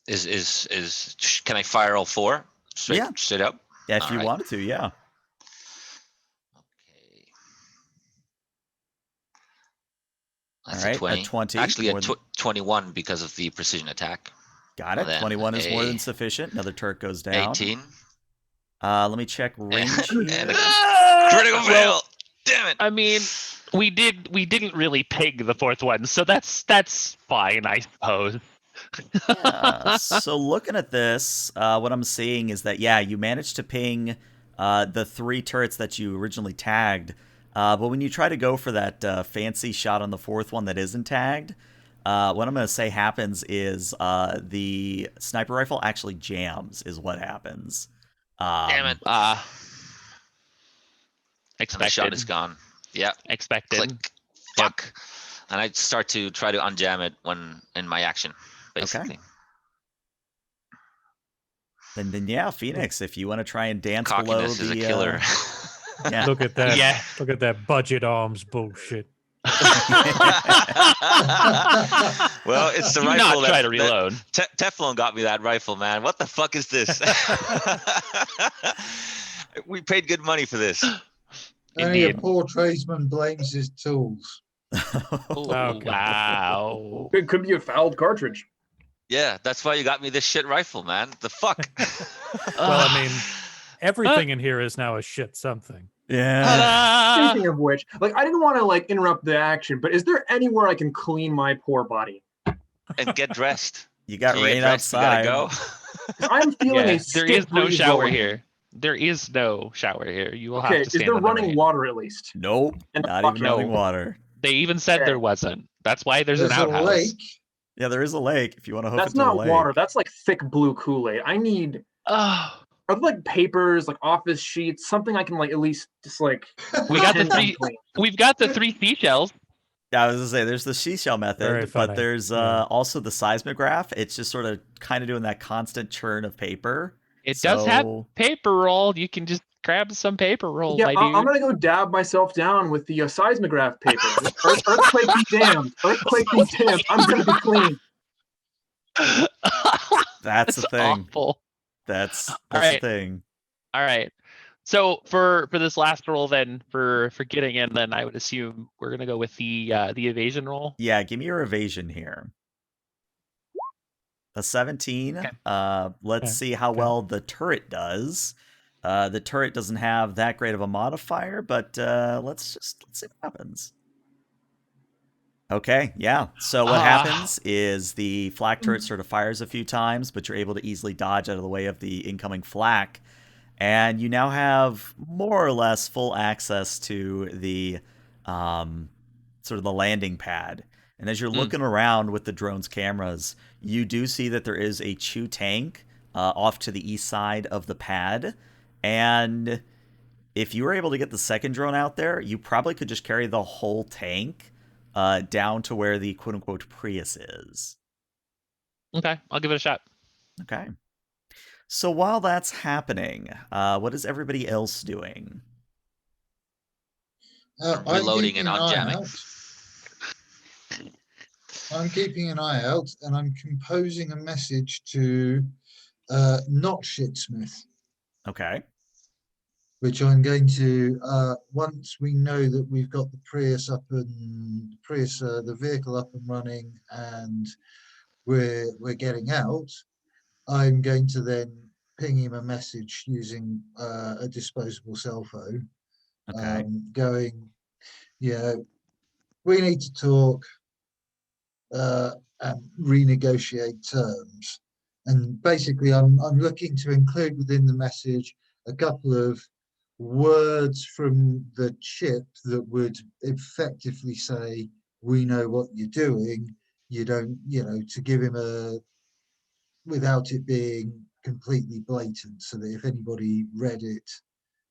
Can I fire all 4 straight up? Yeah, if you wanted to, yeah. Okay. That's all right, a 20. A 20. Actually, 21 because of the precision attack. Got it. 21 is more than sufficient. Another turret goes down. 18. Let me check range here. And a critical fail. Damn it. I mean, we didn't really pig the 4th one, so that's fine, I suppose. Yeah. So looking at this, what I'm seeing is that you managed to ping the 3 turrets that you originally tagged, but when you try to go for that fancy shot on the 4th one that isn't tagged, what I'm going to say happens is the sniper rifle actually jams, is what happens. Damn it! Expected. The shot is gone. Yeah. Expected. Click. Fuck. And I start to try to unjam it when in my action, basically. Okay. Then Phoenix, if you want to try and dance Cockiness below is the a killer. Yeah. Look at that. Yeah. Look at that budget arms bullshit. Well, it's the Do rifle not try to reload. Teflon got me that rifle, man. What the fuck is this? We paid good money for this. Only a Indeed. poor tradesman blames his tools. Oh, Okay. wow. It could be a fouled cartridge. Yeah, that's why you got me this shit rifle, man. The fuck? Well, I mean, everything in here is now a shit something. Yeah. Ta-da! Speaking of which, like, I didn't want to like interrupt the action, but is there anywhere I can clean my poor body? And get dressed. You got Can you get rain dressed? We gotta outside. go. 'Cause I'm feeling Yeah, a there stiff is no breeze shower blowing. here. There is no shower here. You will have Okay, to is stand there in the running rain. water at least? Nope. And Not fuck even no. running water. They even said there Okay. wasn't. That's why there's There's an a outhouse. lake. Yeah, there is a lake if you want to hoof That's it to the not lake. water. That's like thick blue Kool-Aid. I need Oh, are there like papers, like office sheets, something I can like at least just like we got the pretend I'm three. clean. We've got the 3 seashells. Yeah, I was gonna say there's the seashell Very method, funny. but there's Yeah. also the seismograph. It's just sort of kind of doing that constant churn of paper. It does have So paper roll. You can just grab some paper roll, Yeah, my I'm dude. gonna go dab myself down with the seismograph paper. Earthquake be damned. Earthquake be damned. I'm gonna be clean. that's the thing. Awful. That's All the right. thing. All right. So for this last roll, then for getting in, then I would assume we're gonna go with the evasion roll. Yeah, give me your evasion here. A 17. Okay. Let's Okay, see how okay. well the turret does. The turret doesn't have that great of a modifier, but let's see what happens. Okay, yeah. So what happens is the flak turret sort of fires a few times, but you're able to easily dodge out of the way of the incoming flak. And you now have more or less full access to the sort of the landing pad. And as you're looking around with the drone's cameras, you do see that there is a Chew tank off to the east side of the pad. And if you were able to get the second drone out there, you probably could just carry the whole tank down to where the quote-unquote Prius is. Okay, I'll give it a shot. Okay. So while that's happening, what is everybody else doing? I'm Reloading keeping and an eye unjamming. out. I'm keeping an eye out, and I'm composing a message to not Shitsmith, Okay. which I'm going to once we know that we've got the Prius up and the vehicle up and running, and we're getting out. I'm going to then ping him a message using a disposable cell phone, Okay. going, we need to talk and renegotiate terms. And basically, I'm looking to include within the message a couple of words from the chip that would effectively say, we know what you're doing. You don't, to give him without it being completely blatant, so that if anybody read it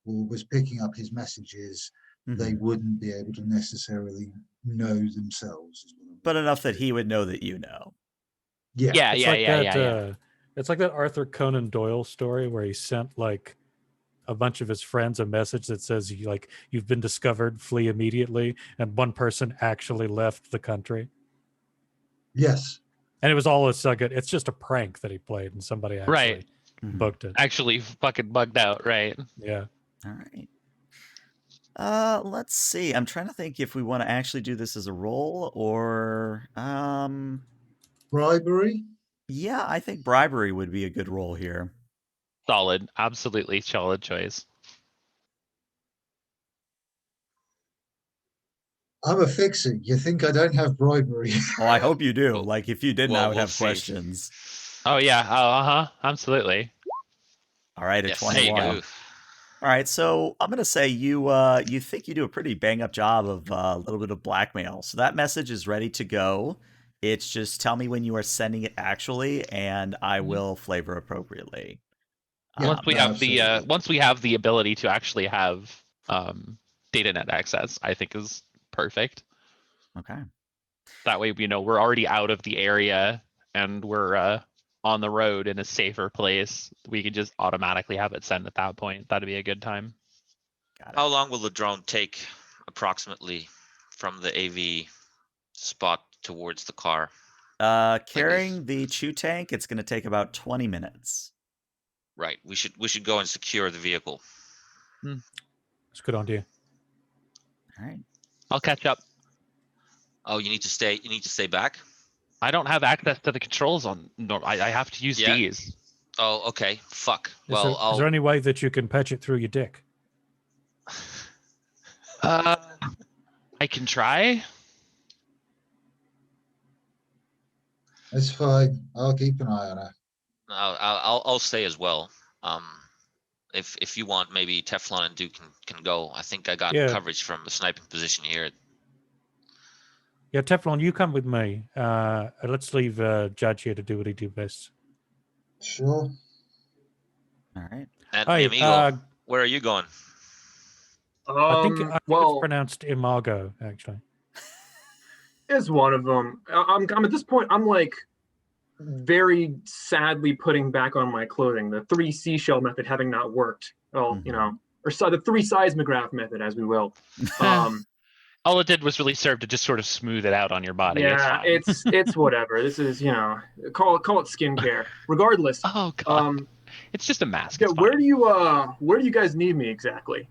or was picking up his messages, they wouldn't be able to necessarily know themselves. But enough that he would know that you know. Yeah, It's yeah, like yeah, that. yeah. It's like that Arthur Conan Doyle story where he sent like a bunch of his friends a message that says you've been discovered, flee immediately, and one person actually left the country. Yes. And it was all it's just a prank that he played, and somebody actually Right. booked it. Actually fucking bugged out, right? Yeah. All right. Let's see. I'm trying to think if we want to actually do this as a roll or Bribery. yeah, I think bribery would be a good roll here. Solid. Absolutely solid choice. I'm a fixer. You think I don't have bribery? Oh, I hope you do. Like, if you didn't, I would We'll have see. questions. Oh yeah. Oh, absolutely. All right, a Yes, 21. there you go. All right, so I'm gonna say you think you do a pretty bang up job of a little bit of blackmail. So that message is ready to go. It's just tell me when you are sending it actually, and I will flavor appropriately. Yeah, Once we no, have absolutely. once we have the ability to actually have data net access, I think is perfect. Okay. That way, we're already out of the area and we're on the road in a safer place. We can just automatically have it sent at that point. That'd be a good time. Got it. How long will the drone take approximately from the AV spot towards the car? Carrying the chew tank, it's gonna take about 20 minutes. Right. We should go and secure the vehicle. It's a good idea. All right. I'll catch up. Oh, you need to stay. You need to stay back. I don't have access to the controls on. No, I have to use Yeah. these. Oh, okay. Fuck. Is, Well, is there any way that you can patch it through your dick? I can try. It's fine. I'll keep an eye on her. I'll stay as well. If you want, maybe Teflon and Duke can go. I think I got Yeah. coverage from a sniping position here. Yeah, Teflon, you come with me. Let's leave Judge here to do what he do best. Sure. All right. And Hey, amigo, where are you going? I think it's well, pronounced Imago, actually. is one of them. I'm at this point. I'm like very sadly putting back on my clothing. The 3 seashell method having not worked. Well, or so the 3 seismograph method, as we will. All it did was really serve to just sort of smooth it out on your body. Yeah, it's whatever. This is call it skincare. Regardless. Oh god, it's just a mask. Yeah, It's where fine. do you guys need me exactly?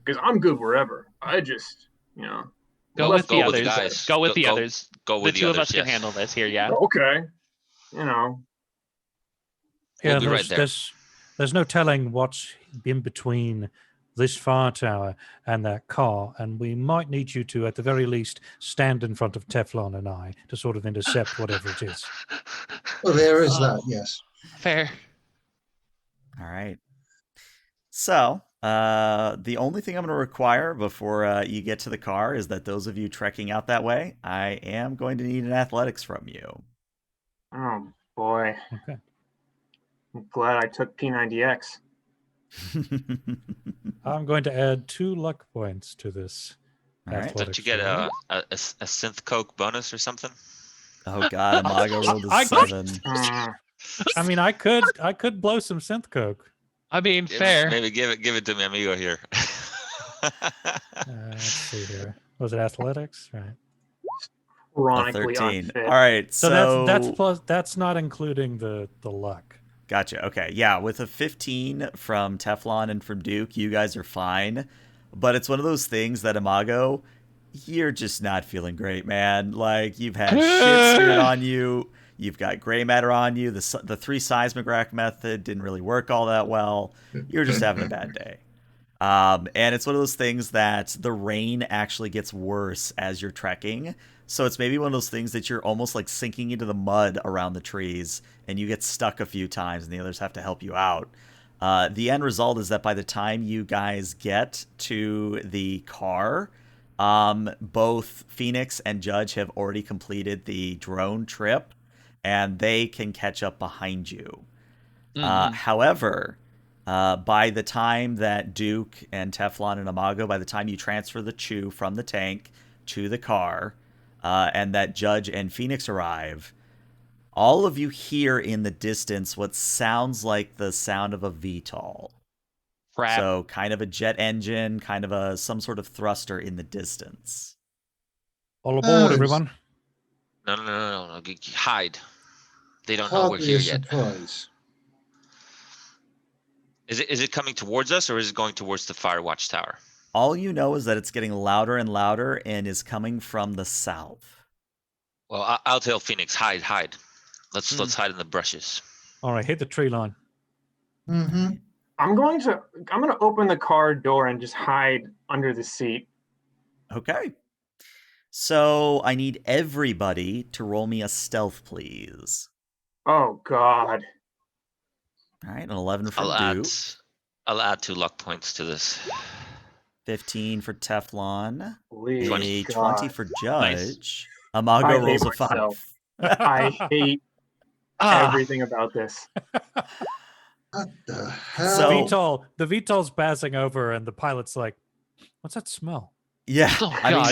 Because I'm good wherever. I just Go let's with the go with others. the guys. Go with the others. Go with The two of others, us can yes. handle this here. Yeah. Okay. We'll Yeah, be right there. there's no telling what's in between this fire tower and that car, and we might need you to, at the very least, stand in front of Teflon and I to sort of intercept whatever it is. Well, there is that, yes. Fair. All right. So, the only thing I'm going to require before you get to the car is that those of you trekking out that way, I am going to need an athletics from you. Oh boy. Okay. I'm glad I took P90X. I'm going to add 2 luck points to this. All right. Don't you get roll. a synth coke bonus or something? Oh god, Imago rolled a I- 7. I mean, I could blow some synth coke. I mean, Yeah, fair. Maybe give it to me, amigo here. Let's see here. Was it athletics? Right. A Chronically 13. unfit. All right, So that's plus. That's not including the luck. Gotcha. Okay. Yeah, with a 15 from Teflon and from Duke, you guys are fine. But it's one of those things that Imago, you're just not feeling great, man. Like, you've had shit smeared on you. You've got gray matter on you. The 3 seismograph method didn't really work all that well. You're just having a bad day. And it's one of those things that the rain actually gets worse as you're trekking. So it's maybe one of those things that you're almost like sinking into the mud around the trees and you get stuck a few times and the others have to help you out. The end result is that by the time you guys get to the car, both Phoenix and Judge have already completed the drone trip and they can catch up behind you. However, by the time that Duke and Teflon and Imago, by the time you transfer the chew from the tank to the car, and that Judge and Phoenix arrive, all of you hear in the distance what sounds like the sound of a VTOL. Crap. So kind of a jet engine, kind of some sort of thruster in the distance. All aboard, Nice. everyone. No. Hide. They don't know we're Hardly here a yet. surprise. Is it coming towards us or is it going towards the fire watch tower? All you know is that it's getting louder and louder and is coming from the south. Well, I'll tell Phoenix, hide. Let's hide in the brushes. All right, hit the tree line. Mm-hmm. I'm gonna open the car door and just hide under the seat. Okay. So I need everybody to roll me a stealth, please. Oh God. All right, an 11 for Duke, I'll add 2 luck points to this. 15 for Teflon, Please, a God. 20 for Nice. Judge. Imago I hate rolls a 5. myself. I hate everything about this. What the So- hell? The VTOL's passing over, and the pilot's like, "What's that smell?" Yeah, Oh, I mean, God.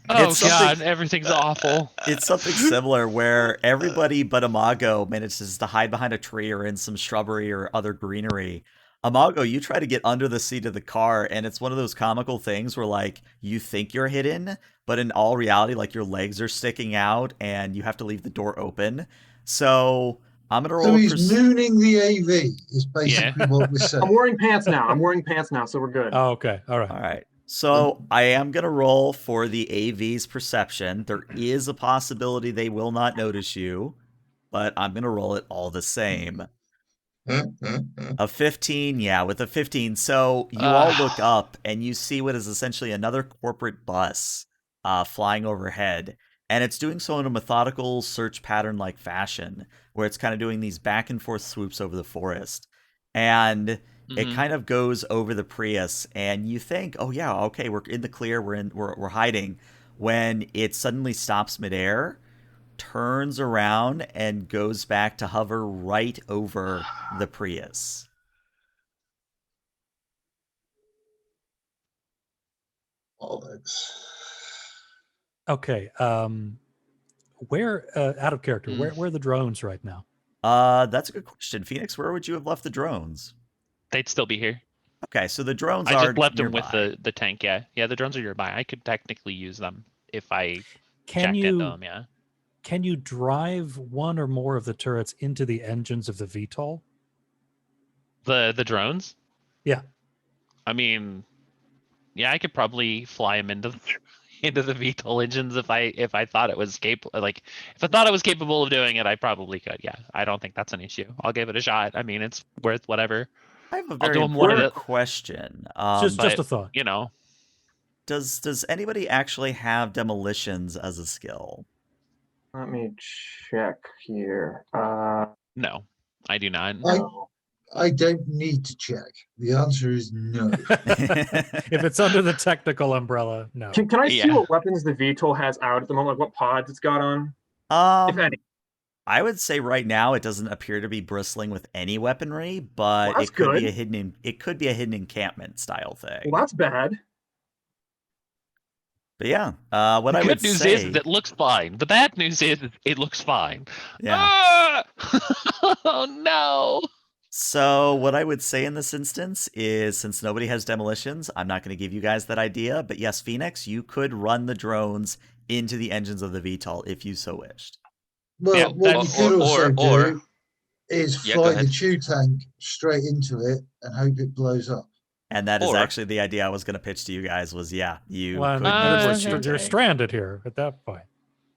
Oh It's something- god, everything's awful. it's something similar where everybody but Imago manages to hide behind a tree or in some shrubbery or other greenery. Imago, you try to get under the seat of the car, and it's one of those comical things where, like, you think you're hidden, but in all reality, like, your legs are sticking out, and you have to leave the door open. So I'm gonna So roll. he's mooning the AV is basically what we're I'm saying. wearing pants now. I'm wearing pants now, so we're good. Oh, okay. All right. All right. So I am gonna roll for the AV's perception. There is a possibility they will not notice you, but I'm gonna roll it all the same. A 15, yeah, with a 15. So you all look up and you see what is essentially another corporate bus flying overhead. And it's doing so in a methodical search pattern like fashion, where it's kind of doing these back and forth swoops over the forest. And it kind of goes over the Prius, and you think, oh yeah, okay, we're in the clear, we're hiding, when it suddenly stops midair, turns around and goes back to hover right over the Prius. Okay. Where out of character? Where are the drones right now? That's a good question. Phoenix, where would you have left the drones? They'd still be here. Okay, so the drones I are just left them nearby. with the tank. Yeah, the drones are nearby. I could technically use them if I Can checked you into them. Yeah. can you drive one or more of the turrets into the engines of the VTOL? The drones. Yeah. I mean, yeah, I could probably fly them into into the VTOL engines if I thought it was capable. Like if I thought I was capable of doing it, I probably could. Yeah, I don't think that's an issue. I'll give it a shot. I mean, it's worth whatever. I have a I'll very do them one of important the. question. Just But a thought. you know, Does anybody actually have demolitions as a skill? Let me check here. no, I do not. I don't need to check. The answer is no. If it's under the technical umbrella, no. Can I see Yeah. what weapons the VTOL has out at the moment? Like what pods it's got on? If any. I would say right now it doesn't appear to be bristling with any weaponry, but Well, that's it could be good. it could be a hidden encampment style thing. Well, that's bad. But yeah, what The I would good news say, is it looks fine. The bad news is it looks fine. yeah. Ah! Oh no. So what I would say in this instance is, since nobody has demolitions, I'm not going to give you guys that idea. But yes, Phoenix, you could run the drones into the engines of the VTOL if you so wished. Well, Yeah, what we could also or- do is Yeah, go fly the ahead. chew tank straight into it and hope it blows up. And that is Or- actually the idea I was going to pitch to you guys. Was you Well, could Uh, use the chew you're tank. stranded here at that point.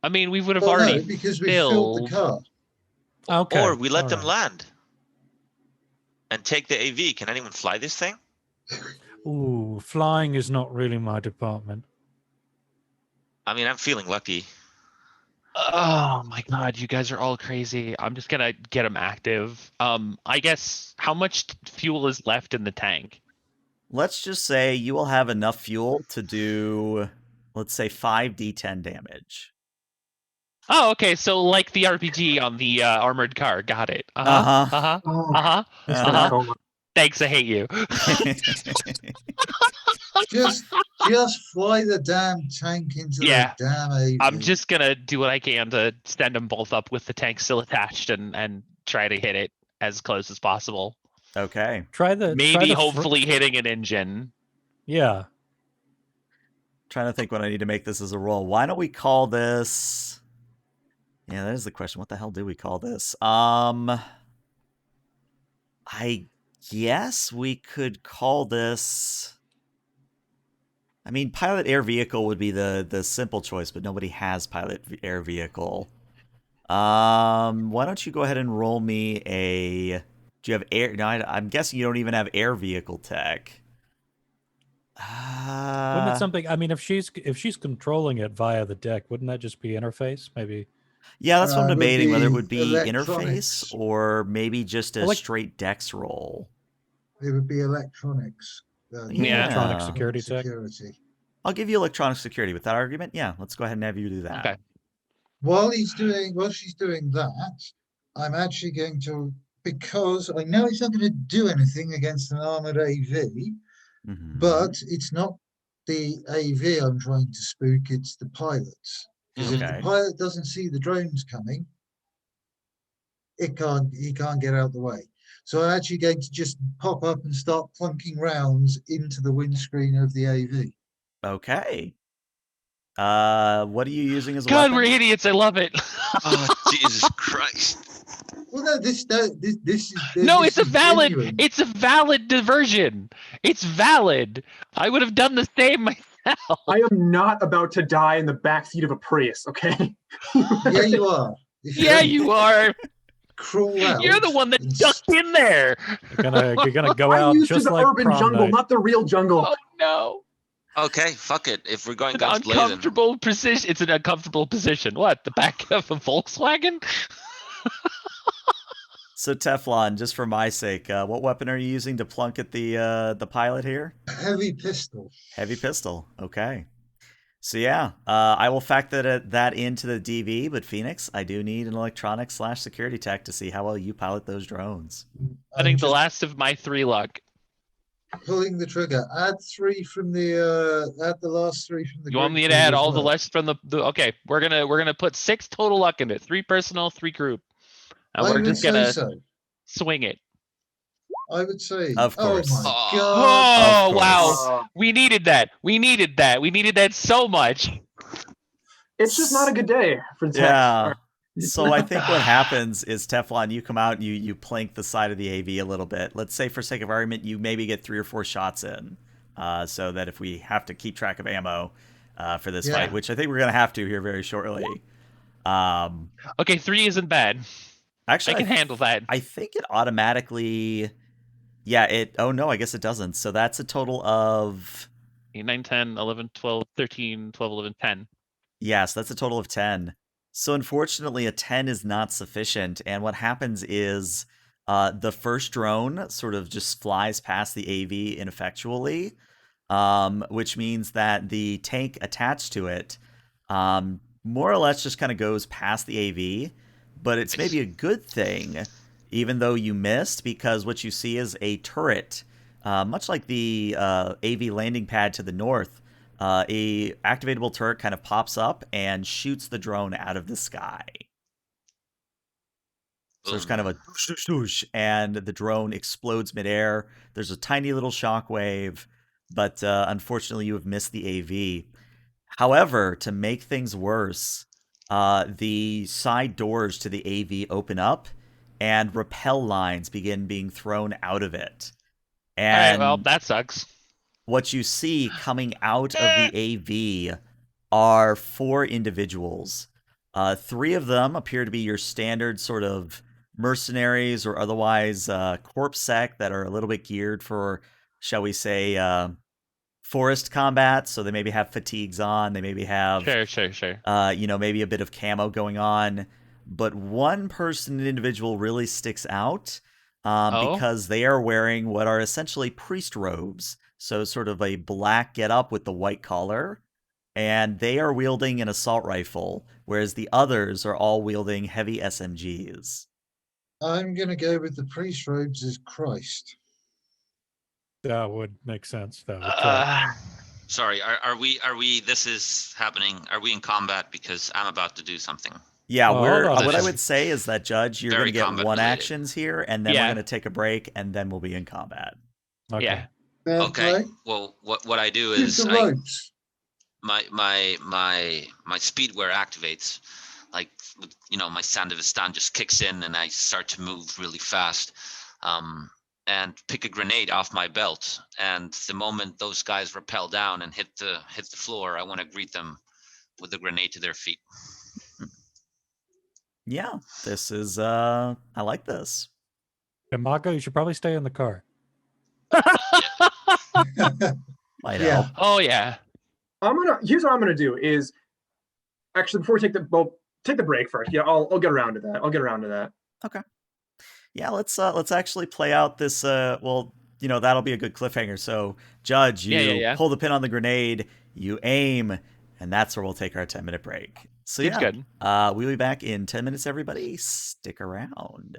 I mean, we would have Well, already no, because we filled the filled. car. Okay. Or we let them alright. land and take the AV. Can anyone fly this thing? Ooh, flying is not really my department. I mean, I'm feeling lucky. Oh my god, you guys are all crazy. I'm just gonna get them active. I guess how much fuel is left in the tank? Let's just say you will have enough fuel to do, let's say, 5d10 damage. Oh, okay. So like the RPG on the armored car. Got it. Uh-huh. Uh-huh. Oh, Uh-huh. it's Uh-huh. been so much. Thanks, I hate you. Just fly the damn tank into Yeah. the damn AV. I'm just gonna do what I can to stand them both up with the tank still attached and try to hit it as close as possible. Okay. Try the Maybe hopefully hitting an engine. Yeah. Trying to think what I need to make this as a roll. Why don't we call this? Yeah, that is the question. What the hell do we call this? I guess we could call this. I mean, pilot air vehicle would be the simple choice, but nobody has pilot air vehicle. Why don't you go ahead and roll me a? Do you have air? No, I'm guessing you don't even have air vehicle tech. Wouldn't it something? I mean, if she's controlling it via the deck, wouldn't that just be interface? Maybe. Yeah, that's what I'm It would debating, whether it be would be interface electronics. or maybe just a Elec- straight dex roll. It would be electronics. Yeah. Electronic security tech. security. I'll give you electronic security. With that argument, yeah, let's go ahead and have you do that. Okay. While she's doing that, I'm actually going to, because I know it's not going to do anything against an armored AV, Mhm. but it's not the AV I'm trying to spook, it's the pilots. Because if Okay. the pilot doesn't see the drones coming, he can't get out of the way. So I'm actually going to just pop up and start plunking rounds into the windscreen of the AV. Okay. What are you using as a God, weapon? we're idiots. I love it. Oh, Jesus Christ. Well, no. This is No, this it's a is valid. genuine. It's a valid diversion. It's valid. I would have done the same myself. I am not about to die in the backseat of a Prius, okay? Yeah, you are. If Yeah, don't you are. crawl out. You're the one that and ducked in there. You're gonna go I'm out used to just the like urban prom jungle, night. not the real jungle. Oh no. Okay, fuck it. If we're going An guns blazing, uncomfortable position. It's an uncomfortable position. What? The back of a Volkswagen? So Teflon, just for my sake, what weapon are you using to plunk at the pilot here? heavy pistol. Heavy pistol. Okay. So yeah, I will factor that into the DV, but Phoenix, I do need an electronics/security tech to see how well you pilot those drones. I I'm think the just last of my 3 luck. pulling the trigger. Add 3 from the add the last 3 from the You want group me to pool add as all the well. less from the okay? We're gonna put 6 total luck in it. 3 personal, 3 group, and I we're would just say gonna so. swing it. I would say. Of course. Oh my Oh. god. Oh course. wow! We needed that. We needed that. We needed that so much. It's just not a good day for the Yeah. tech. So I think what happens is Teflon, you come out and you plank the side of the AV a little bit. Let's say for sake of argument, you maybe get 3 or 4 shots in, so that if we have to keep track of ammo for this Yeah. fight, which I think we're gonna have to here very shortly. Okay, 3 isn't bad. Actually, I can handle that. I think it automatically. Yeah. Oh no, I guess it doesn't. So that's a total of. 8, 9, 10, 11, 12, 13, 12, 11, 10. Yes, that's a total of 10. So unfortunately, a 10 is not sufficient. And what happens is the first drone sort of just flies past the AV ineffectually, which means that the tank attached to it more or less just kind of goes past the AV. But it's maybe a good thing, even though you missed, because what you see is a turret, much like the AV landing pad to the north. A activatable turret kind of pops up and shoots the drone out of the sky. So there's kind of a whoosh, whoosh, and the drone explodes midair. There's a tiny little shockwave, but unfortunately you have missed the AV. However, to make things worse, the side doors to the AV open up and rappel lines begin being thrown out of it. All right, well And that sucks. what you see coming out of the AV are 4 individuals. 3 of them appear to be your standard sort of mercenaries or otherwise corpsec that are a little bit geared for, shall we say, forest combat. So they maybe have fatigues on. They maybe have, Sure. maybe a bit of camo going on. But one person, an individual, really sticks out Oh? because they are wearing what are essentially priest robes. So sort of a black getup with the white collar. And they are wielding an assault rifle, whereas the others are all wielding heavy SMGs. I'm gonna go with the priest robes as Christ. That would make sense. That would track. sorry, are we? This is happening. Are we in combat? Because I'm about to do something. Yeah, Oh, hold on. what I would say is that, Judge, you're going Very to get combat one related. actions here, and then we're Yeah. going to take a break, and then we'll be in combat. Okay. Yeah. Fair Okay. play. Well, what I do Use is the ropes. my speedwear activates, like my Sandevistan just kicks in and I start to move really fast, and pick a grenade off my belt. And the moment those guys rappel down and hit the floor, I want to greet them with a grenade to their feet. Yeah, this is, I like this. And Mako, you should probably stay in the car. Might Yeah. help. Oh yeah. Here's what I'm gonna do is actually before we take the break first. Yeah, I'll get around to that. Okay. Yeah, let's actually play out this, that'll be a good cliffhanger. So, Judge, you Yeah. pull the pin on the grenade, you aim, and that's where we'll take our 10-minute break. So Seems yeah, good. we'll be back in 10 minutes, everybody. Stick around.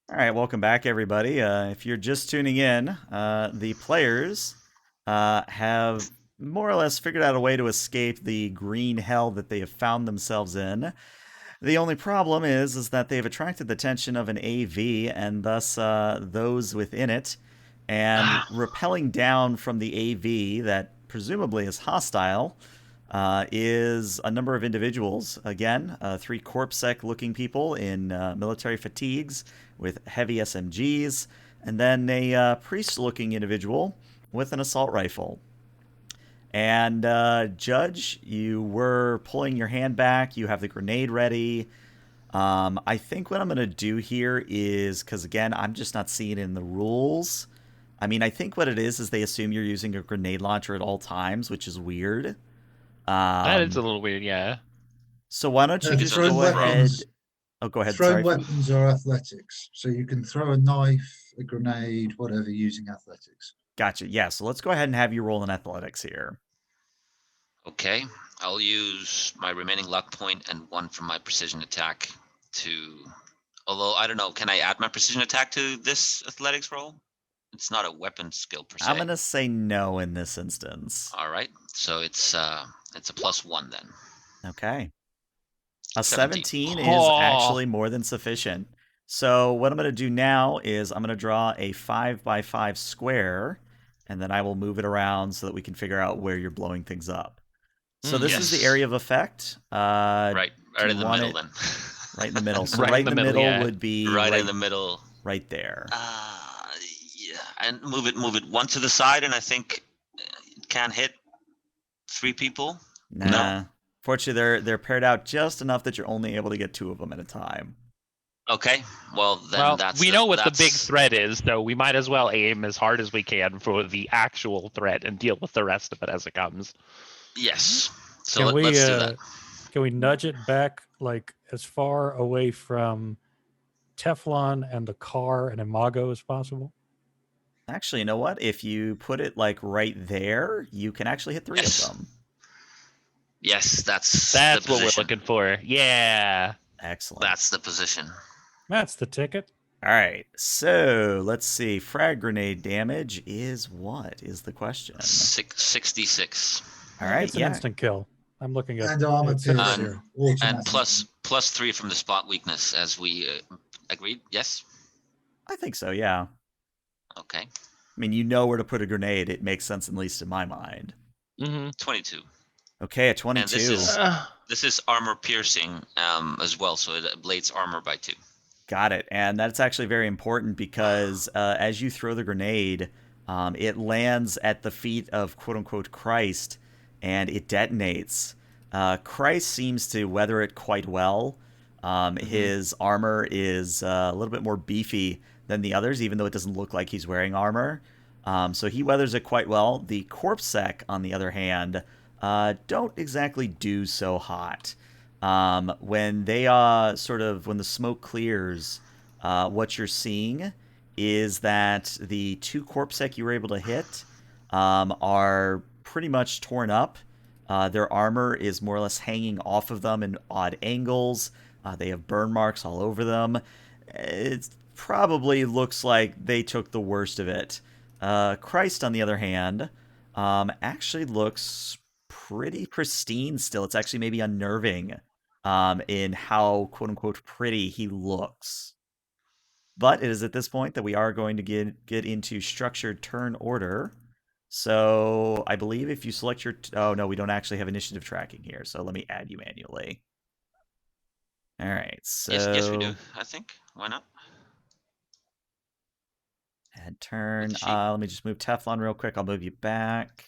All right, welcome back, everybody. If you're just tuning in, the players have more or less figured out a way to escape the green hell that they have found themselves in. The only problem is that they've attracted the attention of an AV and thus those within it, and rappelling down from the AV that presumably is hostile is a number of individuals. Again, 3 corpsec-looking people in military fatigues with heavy SMGs, and then a priest-looking individual with an assault rifle. And Judge, you were pulling your hand back. You have the grenade ready. I think what I'm going to do here is, because again, I'm just not seeing it in the rules. I mean, I think what it is they assume you're using a grenade launcher at all times, which is weird. That is a little weird, yeah. So why don't you No, just thrown go ahead? weapons. Oh, go ahead. Thrown Sorry. weapons are athletics, so you can throw a knife, a grenade, whatever, using athletics. Gotcha. Yeah. So let's go ahead and have you roll in athletics here. Okay, I'll use my remaining luck point and 1 from my precision attack to. Although I don't know, can I add my precision attack to this athletics roll? It's not a weapon skill per se. I'm gonna say no in this instance. All right, so it's a +1 then. Okay. A 17. 17 is actually more than sufficient. So what I'm going to do now is I'm going to draw a 5x5 square, and then I will move it around so that we can figure out where you're blowing things up. So this is the Yes. area of effect. Right do in you the want middle it then. Right in the middle. So Right right in the middle yeah. would be right in the middle. right there. Yeah, and move it 1 to the side, and I think it can hit 3 people. Nah. No? Fortunately, they're paired out just enough that you're only able to get 2 of them at a time. Okay, well then Well, that's we know what the big that's- threat is, so we might as well aim as hard as we can for the actual threat and deal with the rest of it as it comes. Yes. So Can we let's do that. can we nudge it back like as far away from Teflon and the car and Imago as possible? Actually, you know what? If you put it like right there, you can actually hit 3 Yes. of them. Yes, that's That's the what we're position. looking for. Yeah. Excellent. That's the position. That's the ticket. All right. So let's see. Frag grenade damage is what is the question? 66. All right. It's an instant kill. I'm looking at And armor it says piercing. here. And Automatic. +3 from the spot weakness, as we agreed. Yes. I think so. Yeah. Okay. I mean, you know where to put a grenade. It makes sense, at least in my mind. 22. Okay, at 22. And this is armor piercing as well, so it ablates armor by 2. Got it. And that's actually very important because as you throw the grenade, it lands at the feet of quote-unquote Christ, and it detonates. Christ seems to weather it quite well. His armor is a little bit more beefy than the others, even though it doesn't look like he's wearing armor. So he weathers it quite well. The corpsec, on the other hand, don't exactly do so hot. When they when the smoke clears, what you're seeing is that the 2 corpsec you were able to hit are pretty much torn up. Their armor is more or less hanging off of them in odd angles. They have burn marks all over them. It probably looks like they took the worst of it. Christ, on the other hand, actually looks pretty pristine still. It's actually maybe unnerving in how quote-unquote pretty he looks. But it is at this point that we are going to get into structured turn order. So I believe if you select your... oh, no, we don't actually have initiative tracking here. So let me add you manually. All right, so... Yes, we do, I think. Why not? Add turn. Let me just move Teflon real quick. I'll move you back.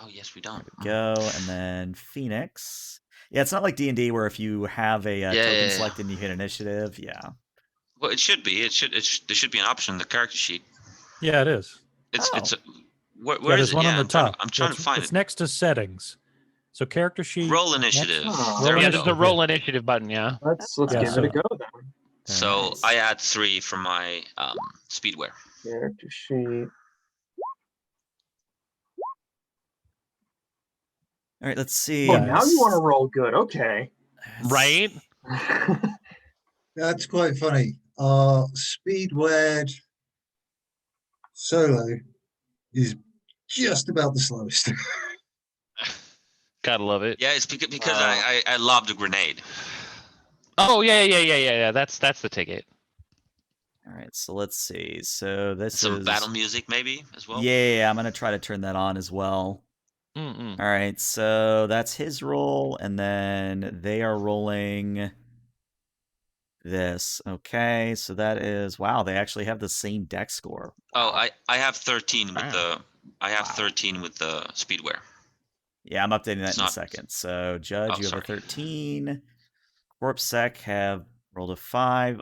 Oh, yes, we don't. There we go. And then Phoenix. Yeah, it's not like D&D where if you have a token selected and you hit initiative, yeah. Well, it should be. There should be an option in the character sheet. Yeah, it is. Where yeah, is there's it? one on the top. I'm trying to find it. It's next to settings. So character sheet. Roll initiative. Oh. Yeah, there's a roll initiative button, yeah. Let's Yeah, give it a go then. So Nice. I add 3 from my speedwear. Character sheet. All right, let's see. Oh, now you want to roll good. Okay. Right? That's quite funny. our speed-wed solo is just about the slowest. Gotta love it. Yeah, it's because I lobbed a grenade. Oh yeah. That's the ticket. All right, so let's see. So this Some is battle music maybe as well. Yeah, I'm gonna try to turn that on as well. Mm-mm. All right, so that's his roll, and then they are rolling this. Okay, so that is wow. They actually have the same deck score. Oh, Wow. I have 13 with Wow. the 13 with the speedwear. Yeah, I'm updating that It's in a not- second. So Judge, Oh, you have a sorry. 13. Corpse Sec have rolled a 5,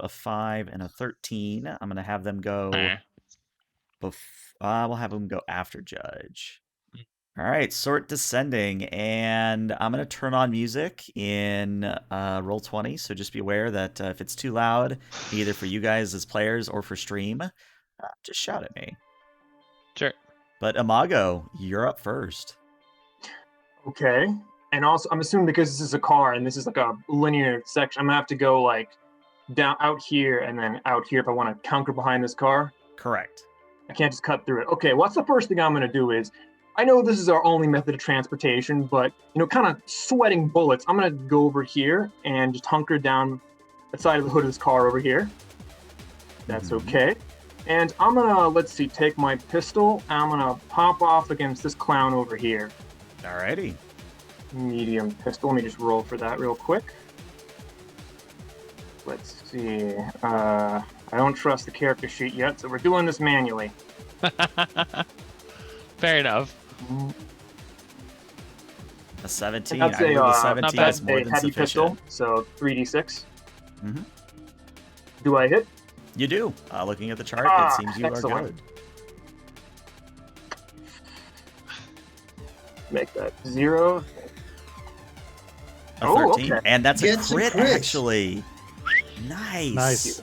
and a 13. I'm gonna have them go. Eh. We'll have them go after Judge. All right, sort descending, and I'm gonna turn on music in Roll20. So just be aware that if it's too loud, either for you guys as players or for stream, just shout at me. Sure. But Imago, you're up first. Okay. And also, I'm assuming because this is a car and this is like a linear section, I'm gonna have to go like down out here and then out here if I want to counter behind this car. Correct. I can't just cut through it. Okay, what's the first thing I'm gonna do is, I know this is our only method of transportation, but kind of sweating bullets. I'm gonna go over here and just hunker down the side of the hood of this car over here. That's okay. And I'm gonna, let's see, take my pistol and I'm gonna pop off against this clown over here. Alrighty. Medium pistol. Let me just roll for that real quick. Let's see. I don't trust the character sheet yet, so we're doing this manually. Fair enough. A 17. That's I believe a 17 not bad. is more a than heavy sufficient. pistol, so 3d6. Mhm. Do I hit? You do. Looking at the chart, Ah, it seems you excellent. are good. Make that 0. A Oh, 13, okay. and that's a Gets a crit, crit. actually. Nice. Nice.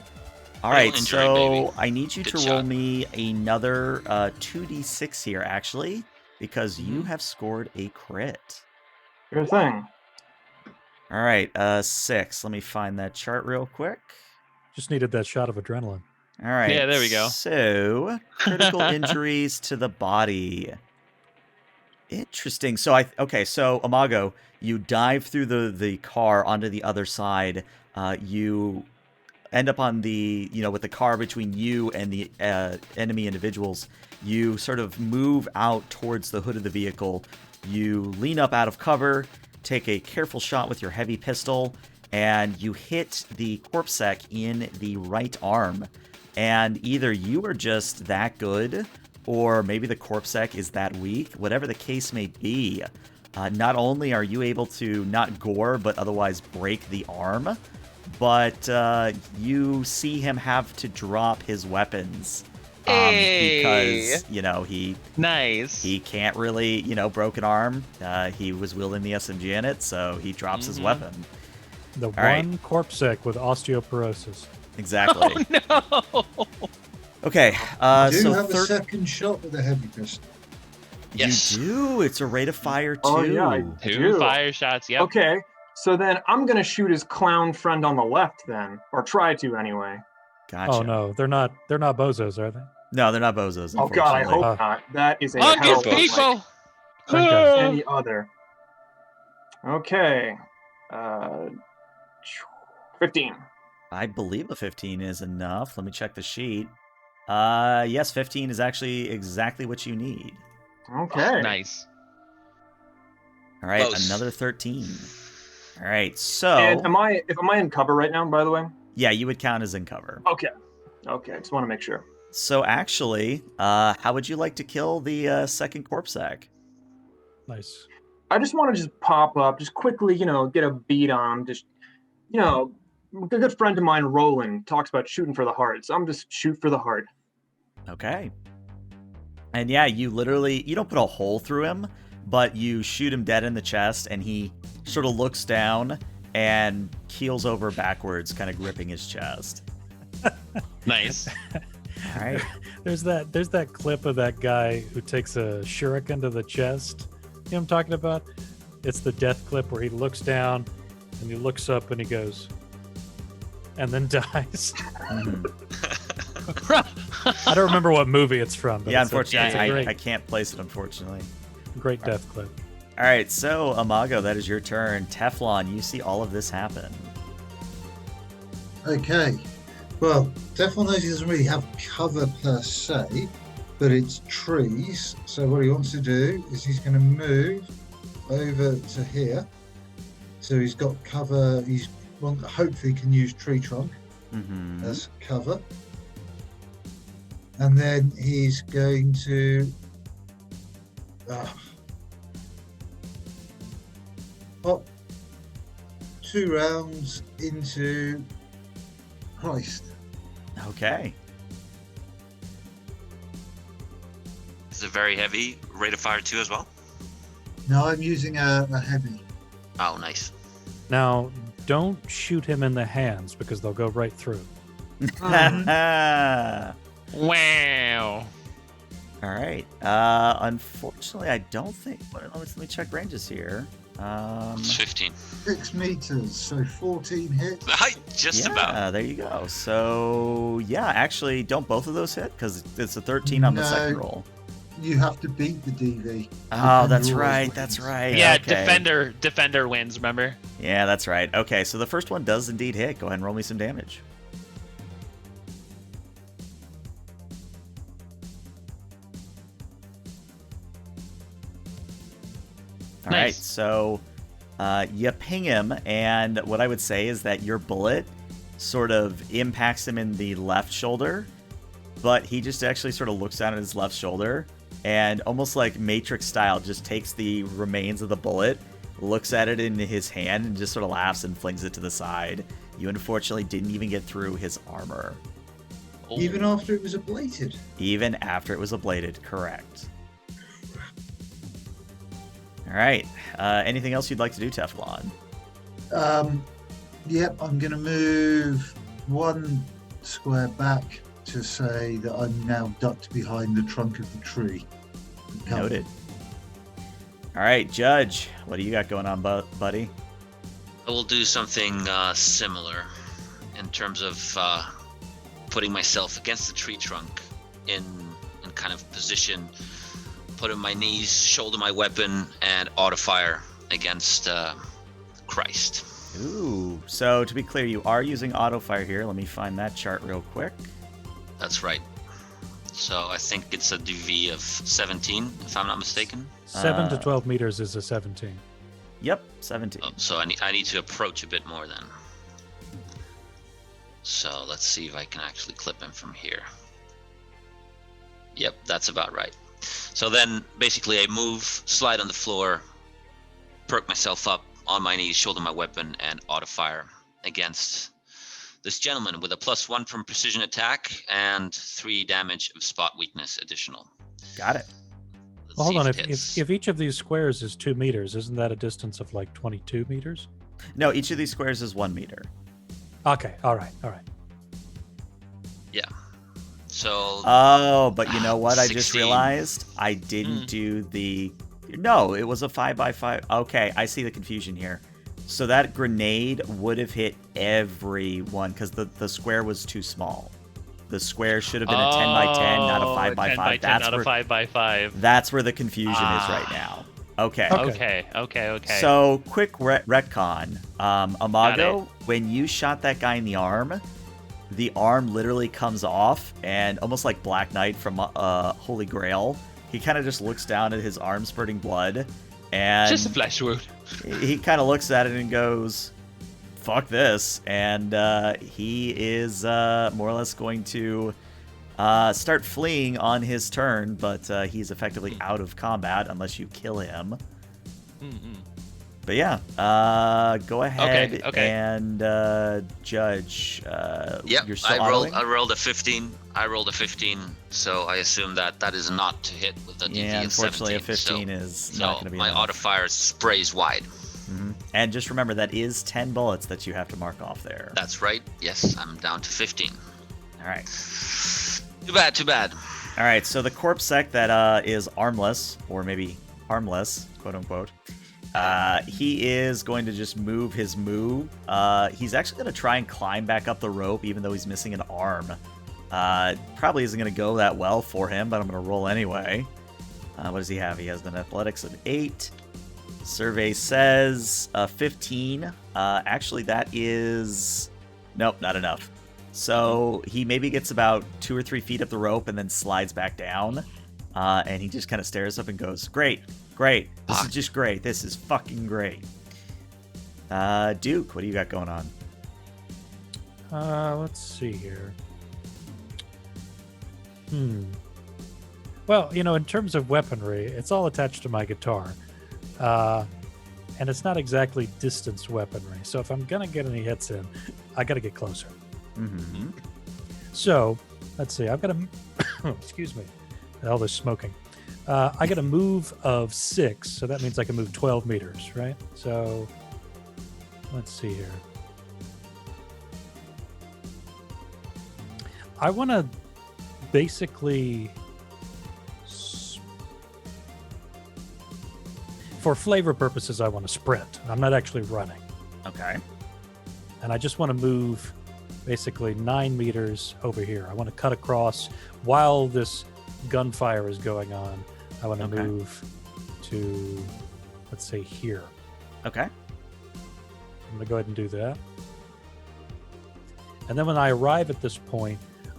All right, Injury, so baby. I need you Good to roll shot. me another 2d6 here, actually, because you have scored a crit. Your thing. All right, 6. Let me find that chart real quick. Just needed that shot of adrenaline. All right. Yeah, there we go. So, critical injuries to the body. Interesting. So so Imago, you dive through the car onto the other side. You end up on the, with the car between you and the enemy individuals. You sort of move out towards the hood of the vehicle. You lean up out of cover, take a careful shot with your heavy pistol, and you hit the corpse sec in the right arm. And either you are just that good, or maybe the corpse sec is that weak. Whatever the case may be, not only are you able to not gore, but otherwise break the arm, but you see him have to drop his weapons. Because, Nice. he can't really, broken arm. He was wielding the SMG in it, so he drops his weapon. The All right. one corpse sec with osteoporosis. Exactly. Oh no. Okay, I do so have a second shot with a heavy pistol. Yes. You do. It's a rate of fire too. Oh, yeah, I 2 do. fire shots. Yep. Okay, so then I'm gonna shoot his clown friend on the left then, or try to anyway. Gotcha. Oh no, they're not bozos, are they? No, they're not bozos. Oh god, I unfortunately. hope not. That is a Hungry hell of a, people. like, Thank God. any other. Okay, 15. I believe a 15 is enough. Let me check the sheet. Yes, 15 is actually exactly what you need. Okay. Nice. All right, Close. another 13. All right, so And am I in cover right now, by the way? yeah, you would count as in cover. Okay. Okay, just want to make sure. So actually, how would you like to kill the second corpse sack? Nice. I just want to just pop up, just quickly, get a beat on him. Just, a good friend of mine, Roland, talks about shooting for the heart. So I'm just shoot for the heart. Okay. And yeah, you don't put a hole through him, but you shoot him dead in the chest, and he sort of looks down and keels over backwards, kind of gripping his chest. Nice. All right. There's that clip of that guy who takes a shuriken to the chest. You know what I'm talking about? It's the death clip where he looks down and he looks up and he goes, and then dies. Mhm. I don't remember what movie it's from. But Yeah, it's unfortunately, a I can't place it, unfortunately. great death clip. All right, so Amago, that is your turn. Teflon, you see all of this happen. Okay. Well, Teflon knows he doesn't really have cover per se, but it's trees. So what he wants to do is he's going to move over to here. So he's got cover. Hopefully can use tree trunk Mm-hmm. as cover. And then he's going to pop 2 rounds into Christ. Okay. Is it very heavy? Rate of fire 2 as well? No, I'm using a heavy. Oh, nice. Now, don't shoot him in the hands because they'll go right through. Wow. All right. Unfortunately, I don't think. Let me check ranges here. It's 15. 6 meters, so 14 hits. Just yeah, about. there you go. So yeah, actually, don't both of those hit because it's a 13 on the second No. roll. You have to beat the DV. Oh, that's Defender right. always That's wins. right. Yeah, okay. defender wins, remember? Yeah, that's right. Okay, so the first one does indeed hit. Go ahead and roll me some damage. All right, Nice. so you ping him, and what I would say is that your bullet sort of impacts him in the left shoulder, but he just actually sort of looks down at his left shoulder and almost like Matrix style just takes the remains of the bullet, looks at it in his hand, and just sort of laughs and flings it to the side. You unfortunately didn't even get through his armor. Even after it was ablated. Even after it was ablated, correct. All right. Anything else you'd like to do, Teflon? Yep, I'm going to move 1 square back to say that I'm now ducked behind the trunk of the tree. Noted. All right, Judge, what do you got going on, buddy? I will do something similar in terms of putting myself against the tree trunk in kind of position, putting my knees, shoulder my weapon, and auto fire against Christ. Ooh, so to be clear, you are using auto fire here. Let me find that chart real quick. That's right. So I think it's a DV of 17, if I'm not mistaken. 7 to 12 meters is a 17. Yep, 17. Oh, so I need to approach a bit more then. So let's see if I can actually clip him from here. Yep, that's about right. So then basically I move, slide on the floor, perk myself up on my knees, shoulder my weapon, and auto fire against this gentleman with a +1 from precision attack and 3 damage of spot weakness additional. Got it. Let's Well, hold see on. it hits. If each of these squares is 2 meters, isn't that a distance of like 22 meters? No, each of these squares is 1 meter. Okay. All right. Yeah. So Oh, but you know what? I just 16. realized I didn't do the. No, it was a 5x5. Okay, I see the confusion here. So that grenade would have hit everyone because the square was too small. The square should have been a 10x10, not a 5x5. 10 by 10, That's not where, a 5x5. that's where the confusion is right now. Okay. Okay. Okay. So, quick retcon. Amago, when you shot that guy in the arm literally comes off, and almost like Black Knight from Holy Grail, he kind of just looks down at his arm spurting blood, and Just a flesh wound. he kind of looks at it and goes, fuck this, and he is more or less going to start fleeing on his turn, but he's effectively out of combat unless you kill him. Mm-mm. But yeah, go ahead Okay. and judge. Yep, You're still I autoing? rolled a 15. I rolled a 15, so I assume that is not to hit with a DV Yeah, of unfortunately, 17. a 15 is not going to be my enough. auto fire sprays wide. Mhm. And just remember, that is 10 bullets that you have to mark off there. That's right. Yes, I'm down to 15. All right. Too bad. All right, so the corpse sec that is armless, or maybe harmless, quote unquote, He is going to just move his move. He's actually going to try and climb back up the rope, even though he's missing an arm. Probably isn't going to go that well for him, but I'm going to roll anyway. What does he have? He has an athletics of 8. Survey says 15. Actually, that is... Nope, not enough. So he maybe gets about 2 or 3 feet up the rope and then slides back down. And he just kind of stares up and goes, Great. This is just great. This is fucking great. Duke, what do you got going on? Let's see here. Well, in terms of weaponry, it's all attached to my guitar. And it's not exactly distance weaponry. So if I'm going to get any hits in, I got to get closer. Mm-hmm. So, let's see. I've got a... excuse me. All this smoking. I got a move of 6, so that means I can move 12 meters, right? So, let's see here. I want to basically... For flavor purposes, I want to sprint. I'm not actually running. Okay. And I just want to move basically 9 meters over here. I want to cut across while this gunfire is going on. I want to move to, let's say, here. Okay. I'm going to go ahead and do that. And then when I arrive at this point,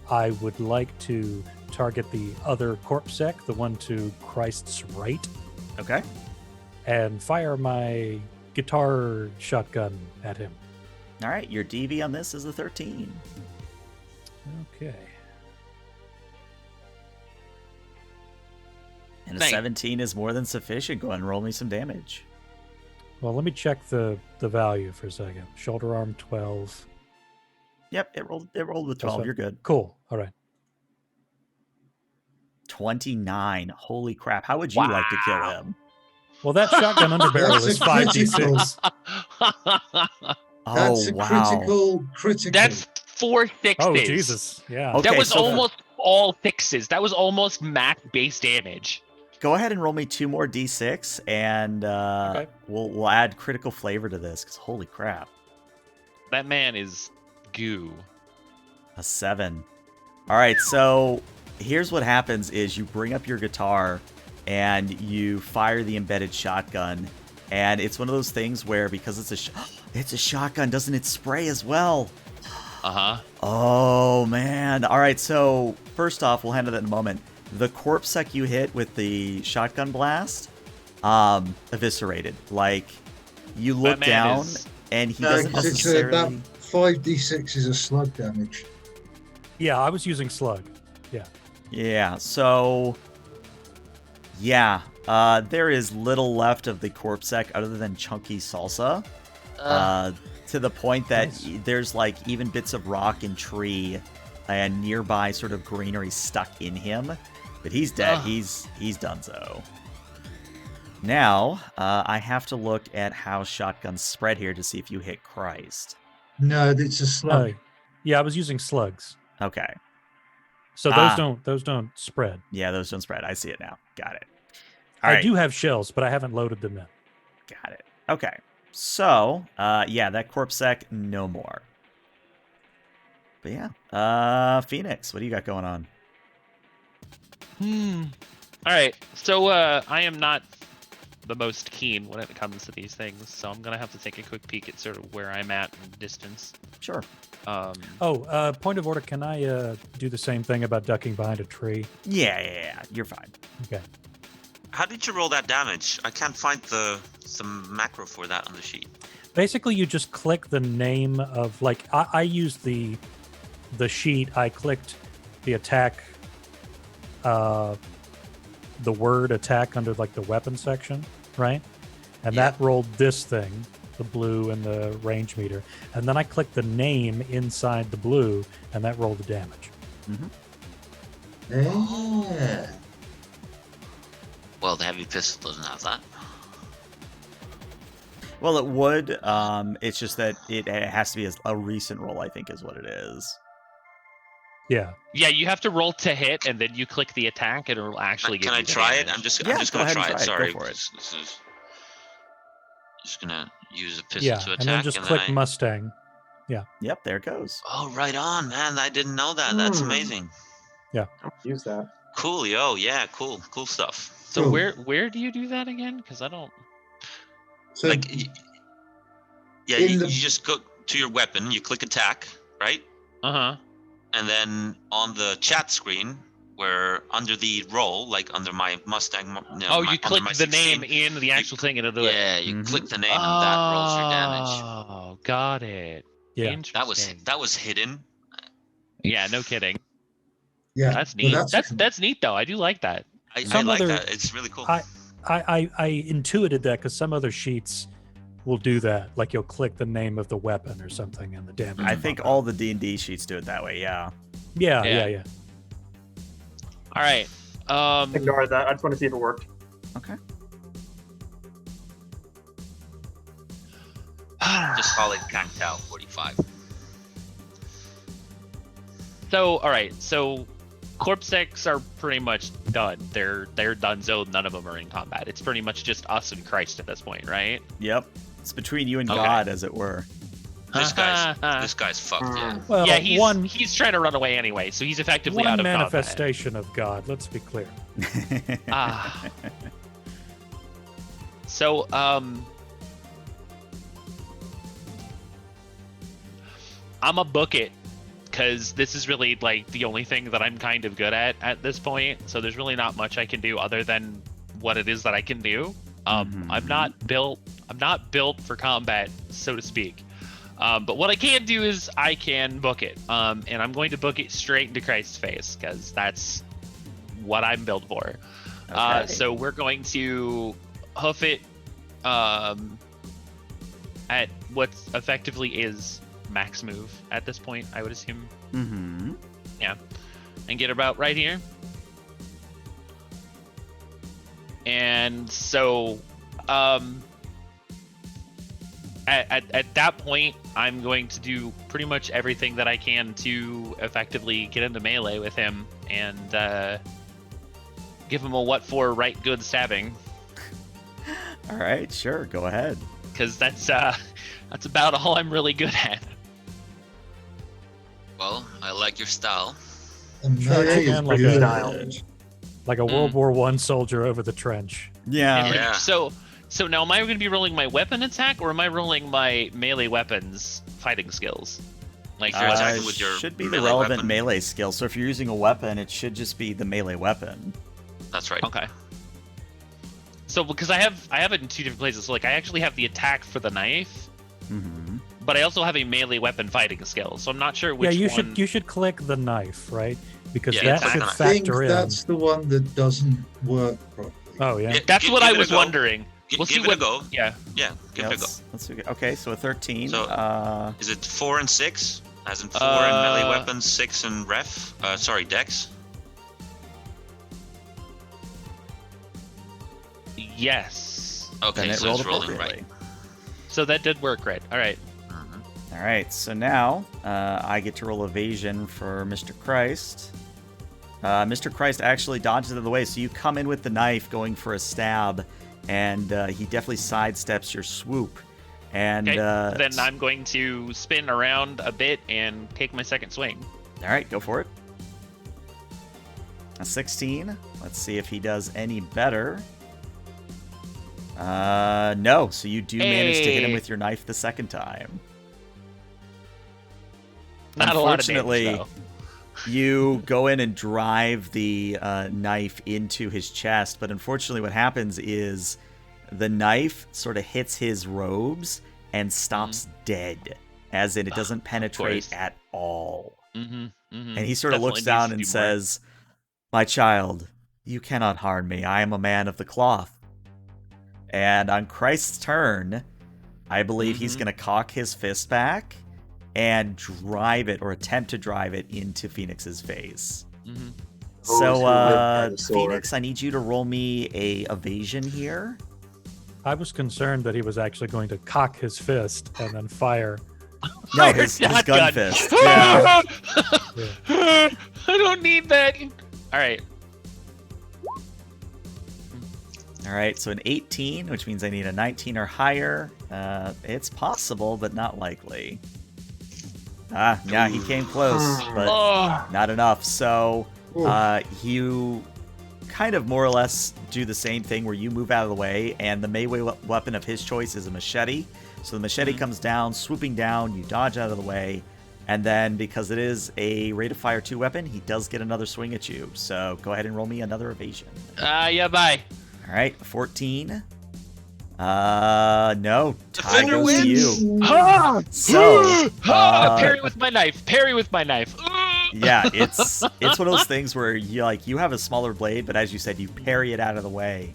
I would like to target the other corpse sec, the one to Christ's right. Okay. And fire my guitar shotgun at him. All right, your DV on this is a 13. Okay. And a 17 is more than sufficient. Go ahead and roll me some damage. Well, let me check the value for a second. Shoulder arm 12. Yep, it rolled with 12. You're good. Cool. All right. 29. Holy crap. How would you like to kill him? Well, that shotgun underbarrel is 5d6. That's a critical. That's 4 6s. Oh, Jesus. Yeah. Okay, that was so almost all 6s. That was almost max base damage. Go ahead and roll me 2 more d6, and we'll add critical flavor to this, because holy crap. That man is goo. A 7. All right, so here's what happens is you bring up your guitar, and you fire the embedded shotgun, and it's one of those things where, because it's a shotgun, doesn't it spray as well? Uh-huh. Oh, man. All right, so first off, we'll handle that in a moment. The corpse sec you hit with the shotgun blast, eviscerated. Like, you look down, and he doesn't necessarily... That 5d6 is a slug damage. Yeah, I was using slug. Yeah. Yeah, so... Yeah, there is little left of the corpse sec other than chunky salsa. To the point that there's like even bits of rock and tree and nearby sort of greenery stuck in him. But he's dead. He's done so. Now, I have to look at how shotguns spread here to see if you hit Christ. No, it's a slug. Yeah, I was using slugs. Okay. So those don't spread. Yeah, those don't spread. I see it now. Got it. I do have shells, but I haven't loaded them in. Got it. Okay. So, yeah, that corpse sec, no more. But yeah. Phoenix, what do you got going on? All right. So, I am not the most keen when it comes to these things, so I'm going to have to take a quick peek at sort of where I'm at in distance. Sure. Point of order, can I do the same thing about ducking behind a tree? Yeah. You're fine. Okay. How did you roll that damage? I can't find the macro for that on the sheet. Basically, you just click the name of, like, I used the sheet. I clicked the attack, the word attack under, like, the weapon section, right? And that rolled this thing, the blue and the range meter. And then I clicked the name inside the blue, and that rolled the damage. Yeah. Well, the heavy pistol doesn't have that. Well, it would. It's just that it has to be a recent roll, I think, is what it is. Yeah. Yeah, you have to roll to hit, and then you click the attack, and it'll actually give you the Can I try damage. it? I'm just Yeah, going to go ahead and try it. try it. Sorry. Go for it. Just gonna use a pistol Yeah, to attack, and then just click Mustang. Yep, there it goes. Oh, right on, man! I didn't know that. That's Hmm. amazing. I'll use that. Cool, yo. Yeah, cool stuff. So Cool. where do you do that again? Because I don't. So Like, yeah, in you the just go to your weapon, you click attack, right? Uh-huh. And then on the chat screen, where under the roll, like under my Mustang, Oh, you under click my the name 16, in the actual thing and it'll do it. yeah, you Mhm. click the name and that rolls your damage. Oh, got it. Yeah. Interesting. That was hidden. Yeah, no kidding. yeah, That's well, neat. That's neat though. I do like that. I Some like other- that. It's really cool. I intuited that because some other sheets will do that. Like you'll click the name of the weapon or something and the damage. I will think pop all up. the D&D sheets do it that way, yeah. Yeah. All right. Ignore that. I just want to see if it worked. Okay. Just call it Cactao 45. So, all right. So, Corpse X are pretty much done. They're done. So none of them are in combat. It's pretty much just us and Christ at this point, right? Yep. It's between you and Okay. God, as it were. This guy's fucked. Yeah. Well, yeah, one he's trying to run away anyway, so he's effectively out of combat. manifestation of God. Let's be clear. Ah. So, I'ma book it because this is really like the only thing that I'm kind of good at this point. So there's really not much I can do other than what it is that I can do. I'm not built for combat, so to speak. But what I can do is I can book it, and I'm going to book it straight into Christ's face because that's what I'm built for. Okay. So we're going to hoof it at what effectively is max move at this point, I would assume. Mm-hmm. Yeah, and get about right here. And so, at that point, I'm going to do pretty much everything that I can to effectively get into melee with him and give him a what for right good stabbing, All right, sure, go ahead. because that's about all I'm really good at. Well, I like your style. Melee is again like good. a- Like a World War I soldier over the trench. Yeah. Yeah. So now am I going to be rolling my weapon attack or am I rolling my melee weapons fighting skills? Like You're attacking with your should be the melee relevant weapon. melee skill. So if you're using a weapon, it should just be the melee weapon. That's right. Okay. So because I have it in two different places. So like I actually have the attack for the knife, Mm-hmm. but I also have a melee weapon fighting skill. So I'm not sure which yeah, one. you should click the knife, right? Because Yeah, that attack should the knife. I think factor in. that's the one that doesn't work properly. Oh yeah. Yeah. That's Give- what give I it a was go. wondering. We'll see give it what. a go. Yeah. Yeah, give it a go. Let's see. Okay, so a 13. So- Is it 4 and 6? As in 4 in melee weapons, 6 in ref? Dex. Yes. Okay, then it so rolled it's rolling appropriately. right. So that did work right. All right. Mhm. All right, so now I get to roll evasion for Mr. Christ. Mr. Christ actually dodges out of the way, so you come in with the knife going for a stab, and he definitely sidesteps your swoop. And Okay. Then I'm going to spin around a bit and take my second swing. all right, go for it. A 16. Let's see if he does any better. No, so you do manage to hit him Hey. with your knife the second time. Not a lot of damage, Unfortunately, though. you go in and drive the knife into his chest, but unfortunately what happens is the knife sort of hits his robes and stops dead, as in it doesn't penetrate course. at all. Mm-hmm, mm-hmm. And he sort of looks down and says, "My child, you cannot harm me. I am a man of the cloth." And on Christ's turn, I believe he's Mhm. going to cock his fist back and drive it, or attempt to drive it, into Phoenix's face. Mm-hmm. Oh, So, so by the sword. Phoenix, I need you to roll me a evasion here. I was concerned that he was actually going to cock his fist and then fire. No, his gun shotgun. fist. Yeah. Yeah. I don't need that. All right. All All right, so an 18, which means I need a 19 or higher. It's possible, but not likely. Yeah, he came close, but not enough. So you kind of more or less do the same thing where you move out of the way, and the melee weapon of his choice is a machete. So the machete comes down, swooping down, you dodge out of the way, and then because it is a rate of fire 2 weapon, he does get another swing at you. So go ahead and roll me another evasion. Yeah, bye. All right, 14. No, tie Defender goes to wins. you. Ah! So, Parry with my knife. Parry with my knife. yeah, it's one of those things where you have a smaller blade, but as you said, you parry it out of the way.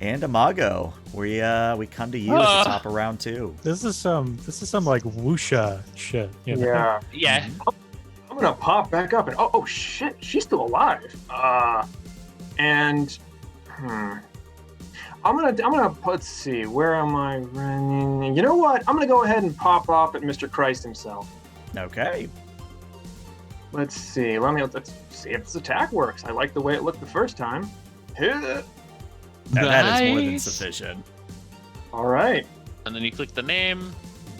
And Imago, we come to you at the top of round 2. This is some like wuxia shit. You know? Yeah. Yeah. I'm gonna pop back up and oh shit, she's still alive. And I'm gonna let's see, where am I running? You know what? I'm gonna go ahead and pop off at Mr. Christ himself. Okay. Let's see. Let's see if this attack works. I like the way it looked the first time. Hit. And that is more than Nice. sufficient. All right. And then you click the name.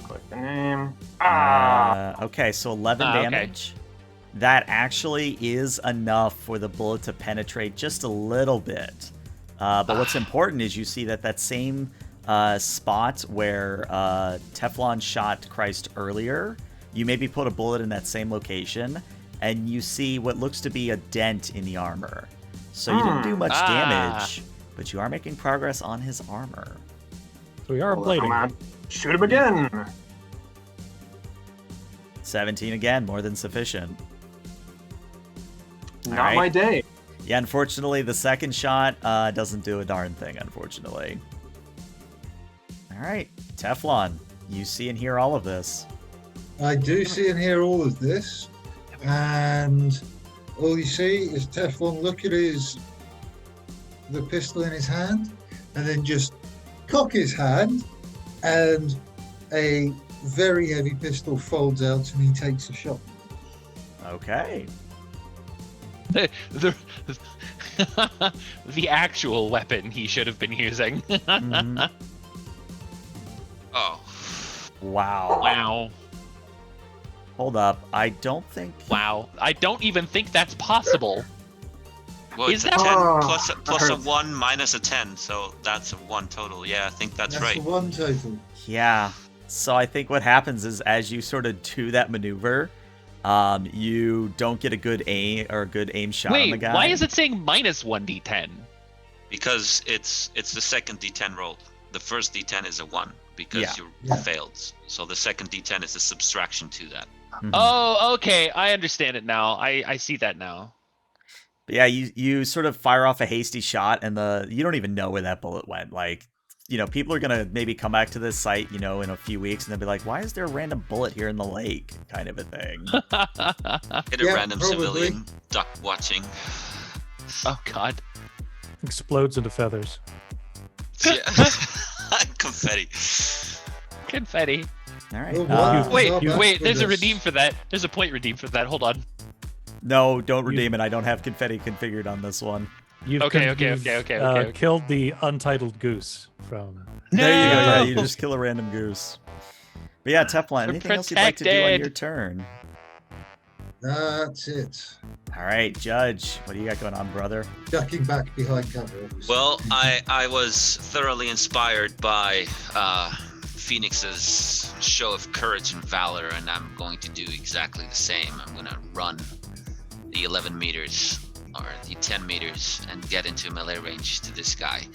Click the name. Okay, so 11 Okay. damage. That actually is enough for the bullet to penetrate just a little bit. But what's important is you see that same spot where Teflon shot Christ earlier, you maybe put a bullet in that same location, and you see what looks to be a dent in the armor. So you didn't do much damage, but you are making progress on his armor. So we are Come blading. on. Shoot him again. 17 again, more than sufficient. Not right. my day. Yeah, unfortunately, the second shot doesn't do a darn thing, unfortunately. All right, Teflon, you see and hear all of this. I do see and hear all of this, and all you see is Teflon look at the pistol in his hand, and then just cock his hand, and a very heavy pistol folds out, and he takes a shot. Okay. The actual weapon he should have been using. Mhm. Oh, Wow. Wow. Hold up. I don't think... Wow. I don't even think that's possible. well, Is it's a that- 10 Oh, plus a that hurts. 1 minus a 10, so that's a 1 total. Yeah, I think that's right. the one total. Yeah. So I think what happens is as you sort of do that maneuver, you don't get a good aim shot on the Wait, guy. why is it saying minus 1d10? Because it's the second D10 roll. The first D10 is a 1 because Yeah. you Yeah. failed. So the second D10 is a subtraction to that. Mhm. Oh, okay. I understand it now. I see that now. But yeah, you sort of fire off a hasty shot, and you don't even know where that bullet went. Like, people are gonna maybe come back to this site, in a few weeks, and they'll be like, "Why is there a random bullet here in the lake?" Kind of a thing. Hit a Yeah, random probably. civilian duck watching. Oh God. Explodes into feathers. Yeah. Confetti. Confetti. All right. Well, one- Wait, Well, back wait. for There's a this. redeem for that. There's a point redeem for that. Hold on. No, don't redeem it. I don't have confetti configured on this one. You've Okay, you've, okay. killed the untitled goose from. There you go. Yeah, No! you just kill a random goose. But yeah, Teflon, We're anything else you'd like to do on protected. your turn? That's it. All right, Judge, what do you got going on, brother? Ducking back behind cover, obviously. Well, I was thoroughly inspired by Phoenix's show of courage and valor, and I'm going to do exactly the same. I'm going to run the 11 meters or the 10 meters and get into melee range to this guy.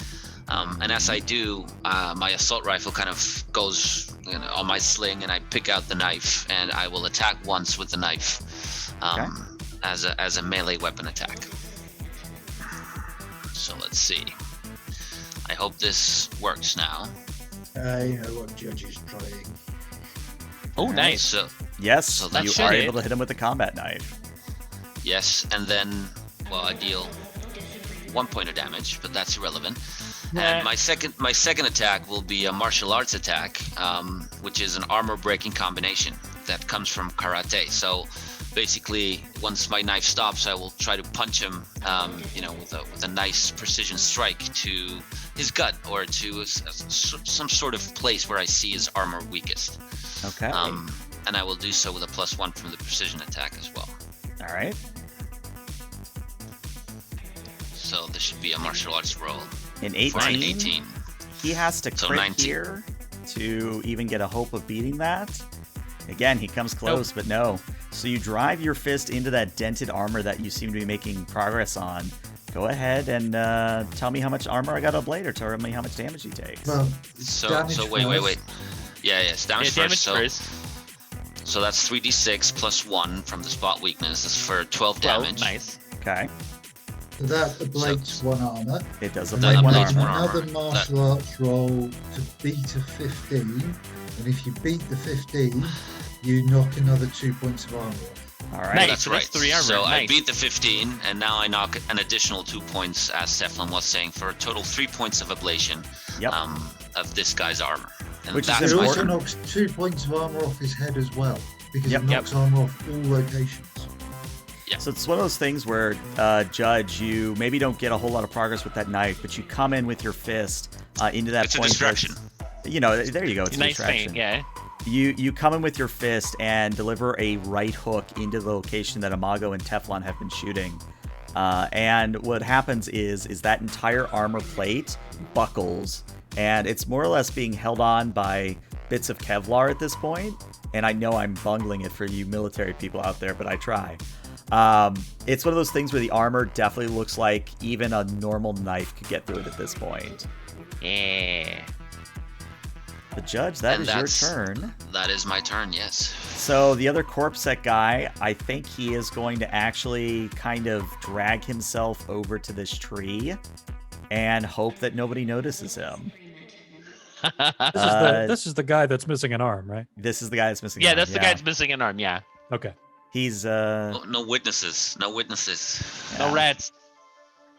And as I do, my assault rifle kind of goes on my sling, and I pick out the knife, and I will attack once with the knife as a melee weapon attack. So let's see. I hope this works now. I know what Judge is trying. Oh, nice. So Yes, So that you should are hit. able to hit him with a combat knife. yes, and then I deal 1 point of damage, but that's irrelevant. And my second attack will be a martial arts attack, which is an armor breaking combination that comes from karate. So basically, once my knife stops, I will try to punch him, with a nice precision strike to his gut or to some sort of place where I see his armor weakest. Okay. And I will do so with a +1 from the precision attack as well. All right. So this should be a martial arts roll. An For an 18. 18. He has to So crit 19. here to even get a hope of beating that. Again, he comes close, but no. So you drive your fist into that dented armor that you seem to be making progress on. Go ahead and tell me how much armor I got on Blade, or tell me how much damage he takes. Well, So damage wait. first. Yeah, it's damage Yeah, first. damage So, first. so that's 3d6 +1 from the spot weakness. That's for 12 Well, damage. nice. Okay. So that ablates one armor. It does And ablate then one make ablates armor. one armor. another martial arts roll to beat a 15. And if you beat the 15, you knock another 2 points of armor off. All right. Nice. That's so right. that's 3 armor, So I nice. beat the 15, and now I knock an additional 2 points, as Cephalon was saying, for a total 3 points of ablation Yep. of this guy's armor. And Which is that's It my also turn. knocks 2 points of armor off his head as well, because Yep. it knocks armor off all locations. So it's one of those things where, Judge, you maybe don't get a whole lot of progress with that knife, but you come in with your fist into that It's a point. distraction. There you go. It's a Nice distraction. feint, yeah. You come in with your fist and deliver a right hook into the location that Imago and Teflon have been shooting. And what happens is that entire armor plate buckles, and it's more or less being held on by bits of Kevlar at this point. And I know I'm bungling it for you military people out there, but I try. It's one of those things where the armor definitely looks like even a normal knife could get through it at this point. Yeah. But Judge, that And is your that's- turn. That is my turn, yes. So the other corpse set guy, I think he is going to actually kind of drag himself over to this tree and hope that nobody notices him. This is the guy that's missing an arm, right? This is the guy that's missing. Yeah, an arm, that's the guy that's missing an arm, yeah. Okay. He's No witnesses. No witnesses. No yeah. rats.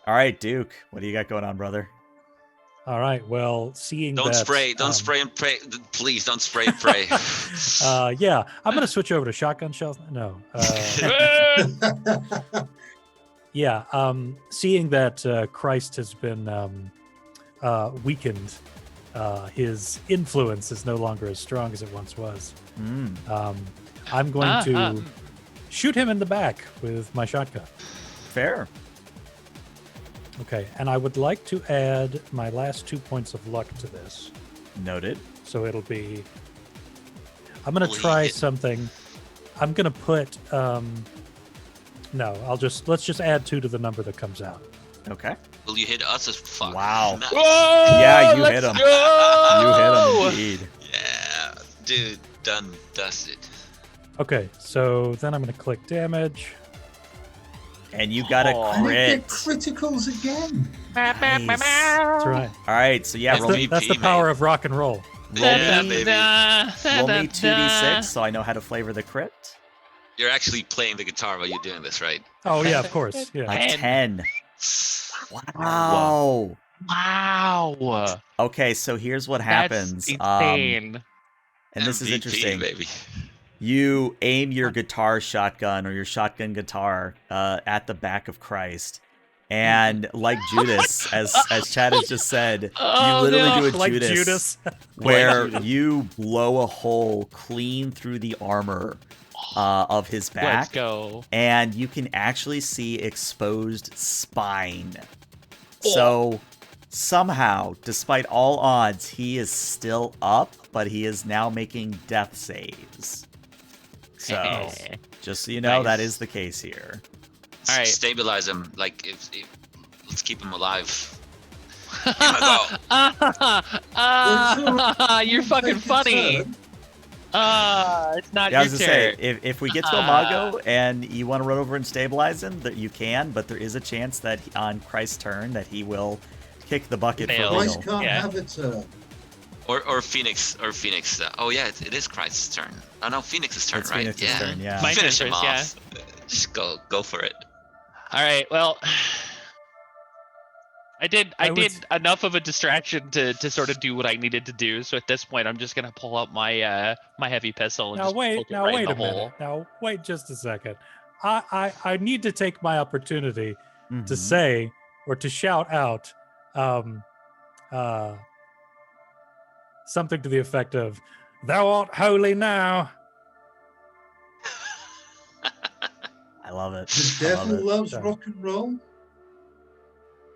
All right, Duke, what do you got going on, brother? All right. Well, seeing Don't that, spray. Don't spray and pray. Please don't spray and pray. Yeah, I'm gonna switch over to shotgun shells. No. Yeah. Seeing that Christ has been weakened, his influence is no longer as strong as it once was. I'm going to shoot him in the back with my shotgun. Fair. Okay, and I would like to add my last 2 points of luck to this. Noted. So it'll be. I'm gonna Will he try hit? something. I'm gonna put. No, let's just add 2 to the number that comes out. Okay. Will you hit us as fuck? Wow. Nice. Yeah, you hit him. You Go! hit him indeed. Yeah, dude, done dusted. Okay, so then I'm gonna click damage. And you got a And they get crit. criticals again. Nice. That's right. All right, so yeah, That's roll me, the MVP, power man. of rock and roll. Yeah, me- baby. roll me 2d6 so I know how to flavor the crit. You're actually playing the guitar while you're doing this, right? Oh yeah, of course. A Yeah. 10. Wow. Wow. Okay, so here's what That's happens. insane. And this is MVP, interesting. baby. You aim your guitar shotgun or your shotgun guitar at the back of Christ. And like Judas, as Chad has just said, Oh, you literally no. do a Like Judas, Judas. where Judas. you blow a hole clean through the armor of his back. Let's go. And you can actually see exposed spine. So somehow, despite all odds, he is still up, but he is now making death saves. So, just so you know, Nice. that is the case here. All right. Stabilize him. Like, let's keep him alive. Give him a go. You're fucking funny. It's not Yeah, I your was gonna say, turn. if we get to Imago and you want to run over and stabilize him, that you can, but there is a chance that on Christ's turn that he will kick the bucket Fail. for Christ real. can't Yeah. have a turn. Or Phoenix. Oh yeah, it is Christ's turn. Oh no, Phoenix's turn, It's right? Phoenix's yeah. turn, yeah. My Finish turn him first, yeah. off. Just go for it. All right. Well, I did I would- enough of a distraction to sort of do what I needed to do. So at this point, I'm just gonna pull up my my heavy pistol and Now just wait, poke it now right wait in a the hole. minute. Now wait just a second. I need to take my opportunity to Mhm. say or to shout out something to the effect of "Thou art holy now." I love it. The I love devil it. loves Sorry. rock and roll.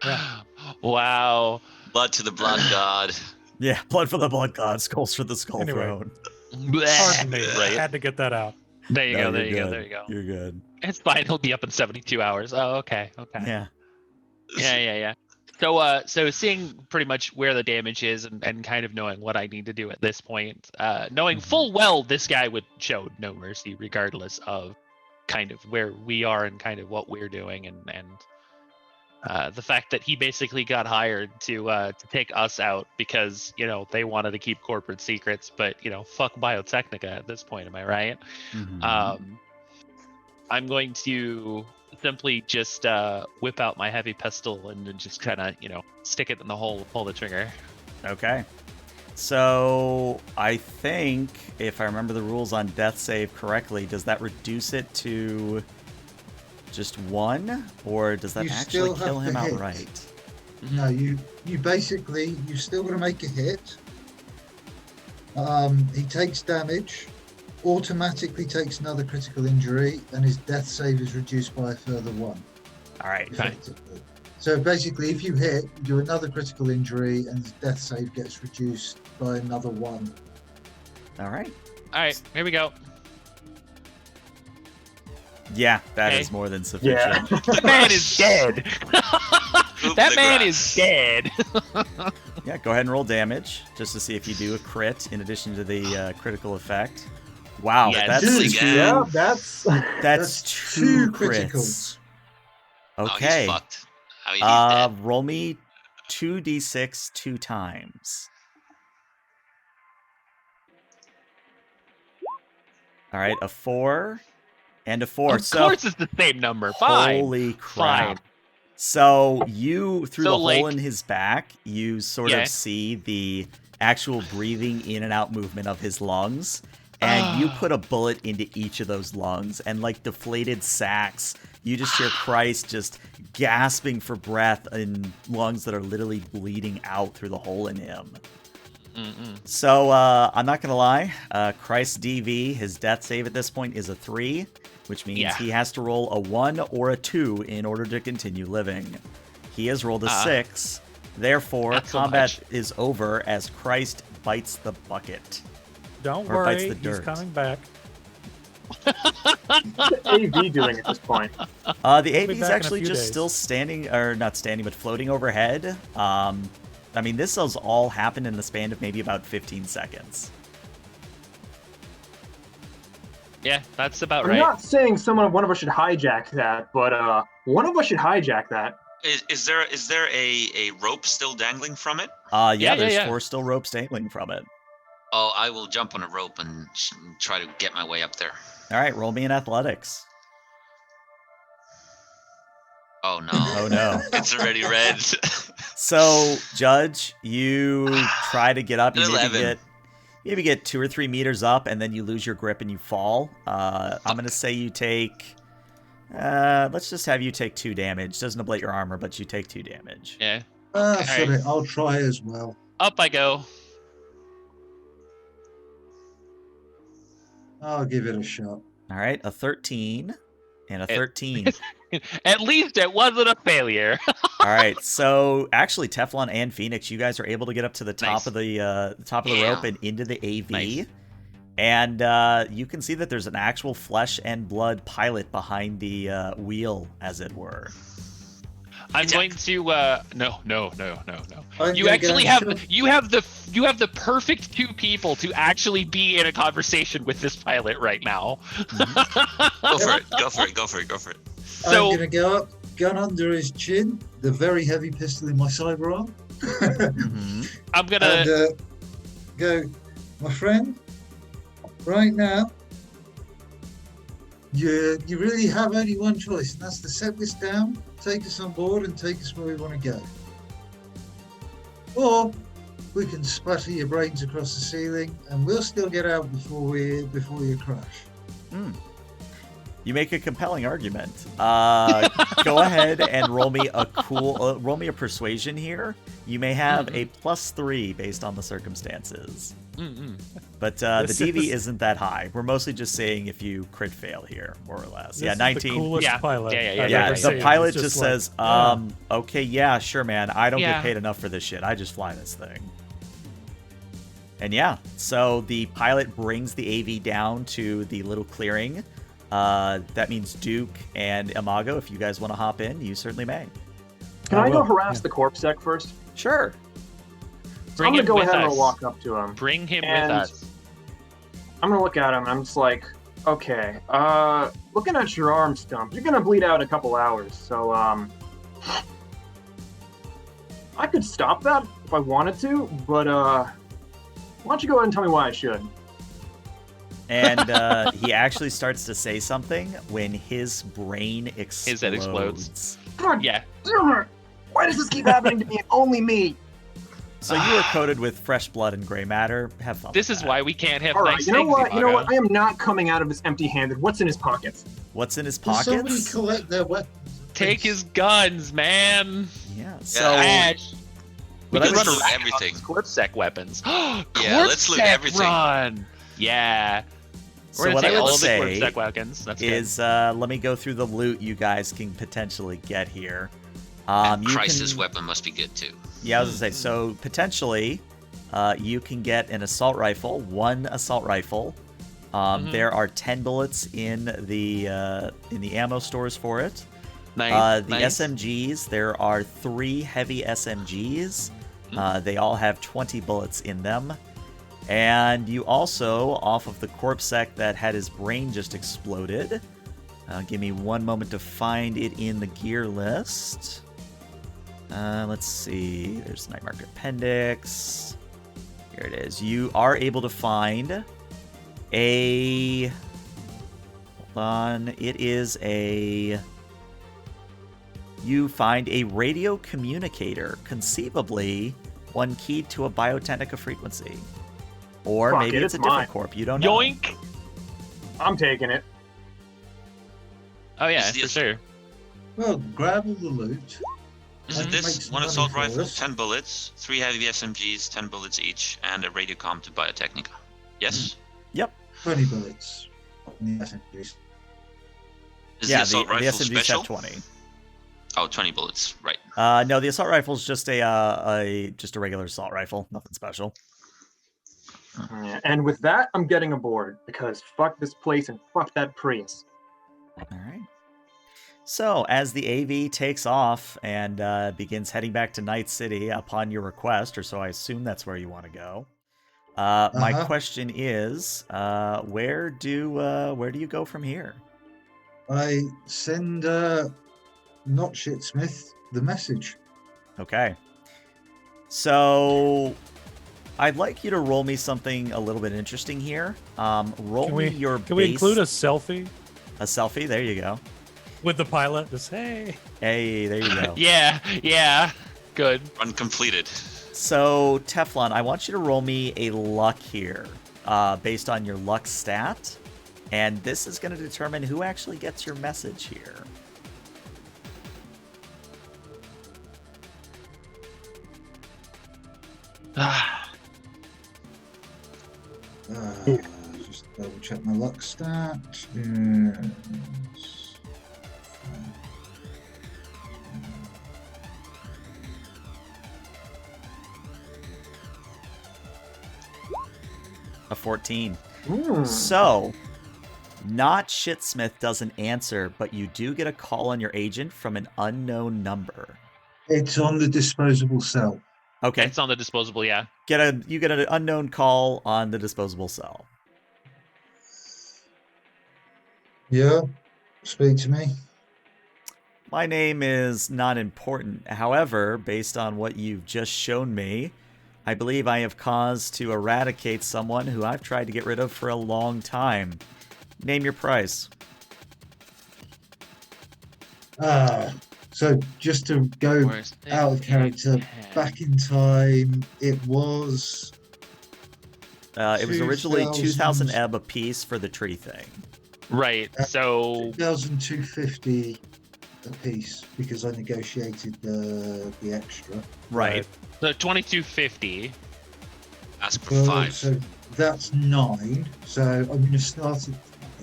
Yeah. Wow. Blood to the blood god. Yeah, blood for the blood god, skulls for the skull Anyway. throne. Pardon me. I Right. had to get that out. There you No, go. There you're you go. good. There you go. You're good. It's fine. He'll be up in 72 hours. Oh, okay. Okay. Yeah. Yeah. So seeing pretty much where the damage is and kind of knowing what I need to do at this point, knowing full well this guy would show no mercy regardless of kind of where we are and kind of what we're doing and the fact that he basically got hired to take us out because they wanted to keep corporate secrets, but fuck Biotechnica at this point. Am I right? Mhm. I'm going to simply just whip out my heavy pistol and then just kind of, stick it in the hole, pull the trigger. Okay. So I think if I remember the rules on death save correctly, does that reduce it to just 1, or does that You actually still have kill to him hit. outright? No, you basically, you still got to make a hit. He takes damage, automatically takes another critical injury, and his death save is reduced by a further 1. All right. Effectively. So basically, if you hit, you do another critical injury, and his death save gets reduced by another 1. All right. All right, here we go. Yeah, that is Okay. more than sufficient. Yeah. The man is dead. Oop, That the man grass. is dead. Yeah, go ahead and roll damage just to see if you do a crit in addition to the critical effect. Wow, Yes. that's Dude, two, Yeah, that's that's two crits. criticals. Oh, Okay. he's fucked. I mean, he's dead. Roll me 2d6 2 times. All right, a 4 and a 4. Of course, it's the same number. Fine. Holy crap. Fine. So you, through So, the hole like- in his back, you sort Yeah. of see the actual breathing in and out movement of his lungs. And you put a bullet into each of those lungs, and like deflated sacks, you just hear Christ just gasping for breath in lungs that are literally bleeding out through the hole in him. Mm-mm. So I'm not gonna lie, Christ's DV, his death save at this point is a 3, which means Yeah. he has to roll a 1 or a 2 in order to continue living. He has rolled a 6, therefore Not so combat much. is over as Christ bites the bucket. Don't Or bites worry, the he's dirt. coming back. what's AV doing at this point. The He'll be AV is back in a actually few just days. still standing, or not standing, but floating overhead. I mean, this has all happened in the span of maybe about 15 seconds. Yeah, that's about I'm right. not saying one of us should hijack that, but one of us should hijack that. Is there a rope still dangling from it? Yeah, There's yeah. 4 still ropes dangling from it. Oh, I will jump on a rope and try to get my way up there. All right, roll me in athletics. Oh no. Oh no. It's already red. So, Judge, you try to get up. You 11. maybe get 2 or 3 meters up, and then you lose your grip and you fall. I'm gonna say you take. Let's just have you take 2 damage. Doesn't ablate your armor, but you take 2 damage. Yeah. Sod it, I'll try as well. Up I go. I'll give it a shot. All right, a 13 and a It- 13. At least it wasn't a failure. All right, so actually, Teflon and Phoenix, you guys are able to get up to the top Nice. of the Yeah. rope and into the AV, Nice. and you can see that there's an actual flesh and blood pilot behind the wheel, as it were. I'm Attack. going to no. I'm You gonna actually go have shove- you have the perfect 2 people to actually be in a conversation with this pilot right now. Go for it. Go for it. Go for it. Go for it. So- I'm gonna go up, gun under his chin, the very heavy pistol in my cyber arm, Mhm. I'm gonna and go, my friend. Right now, you really have only one choice, and that's to set this down, take us on board, and take us where we want to go. Or we can splatter your brains across the ceiling, and we'll still get out before you crash. You make a compelling argument. Go ahead and roll me a persuasion here. You may have a +3 based on the circumstances. But the DV isn't that high. We're mostly just saying if you crit fail here, more or less. This is 19. the coolest pilot. Yeah, the pilot just says, okay, yeah, sure, man. I don't get paid enough for this shit. I just fly this thing. And yeah, so the pilot brings the AV down to the little clearing. That means Duke and Imago, if you guys want to hop in, you certainly may. Can I go harass the corpse sec first? Sure. So I'm going to go ahead and walk up to him. Bring him with us. I'm going to look at him and I'm just like, okay, looking at your arm stump, you're going to bleed out in a couple hours. So, I could stop that if I wanted to, but, why don't you go ahead and tell me why I should? And he actually starts to say something when his brain explodes. His head explodes. God Yeah. damn it! Why does this keep happening to me and only me? So you are coated with fresh blood and gray matter. Have fun. This with is that. why we can't have All right, nice you know things, what? You know Imago. what? I am not coming out of this empty-handed. What's in his pockets? What's in his Will somebody pockets? collect their weapons? Take his guns, man. Yeah. So Ash. We But can I run would around everything. Corpsec weapons. Yeah, let's loot Corpsec everything. Run. Yeah. So We're gonna what I take all would of the say Corpsec weapons. That's good. is let me go through the loot you guys can potentially get here. You Crisis can, weapon must be good too. Yeah, I was gonna say, so potentially you can get an assault rifle, one assault rifle. There are 10 bullets in the ammo stores for it. Nice. The SMGs, there are 3 heavy SMGs. They all have 20 bullets in them. And you also, off of the corpse sec that had his brain just exploded, give me one moment to find it in the gear list. Let's see, there's Night Market Appendix. Here it is. You are able to find a... Hold on. It is a... You find a radio communicator, conceivably one keyed to a Biotechnica frequency. Or Fuck maybe it, it's a it's different mine. corp. You don't know. Yoink. I'm taking it. Oh yeah, Is for this- sure. Well, grab all the loot. Is and this make some one money assault for rifle, us. 10 bullets, 3 heavy SMGs, 10 bullets each, and a radiocom to Biotechnica? Yes? Yep. 20 bullets. on the SMGs. Is Yeah, the assault the rifle SMGs special? have 20. Oh, 20 bullets, right. No, the assault rifle is just a regular assault rifle. Nothing special. Yeah, and with that, I'm getting aboard because fuck this place and fuck that Prius. All right. So, as the AV takes off and begins heading back to Night City upon your request, or so I assume that's where you want to go. My question is, where do you go from here? I send not Shitsmith the message. Okay. So, I'd like you to roll me something a little bit interesting here. Roll me your Can we base- include a selfie a selfie? There you go. with the pilot? Just hey. Hey, there you go. Yeah. Good. Uncompleted. So, Teflon, I want you to roll me a luck here, based on your luck stat. And this is going to determine who actually gets your message here. Just double check my luck stat. Yes. A 14. Hmm. So, not Shitsmith doesn't answer, but you do get a call on your agent from an unknown number. It's on the disposable cell. Okay. It's on the disposable, yeah. You get an unknown call on the disposable cell. Yeah, speak to me. My name is not important. However, based on what you've just shown me, I believe I have cause to eradicate someone who I've tried to get rid of for a long time. Name your price. So just to go Where's out of character, 15? back in time, it was It was originally 2,000 2000, ebb a piece for the tree thing. Right. So 2,250 a piece because I negotiated the extra. Right. so 2250. Ask for Well, 5. so that's 9. So I'm going to start at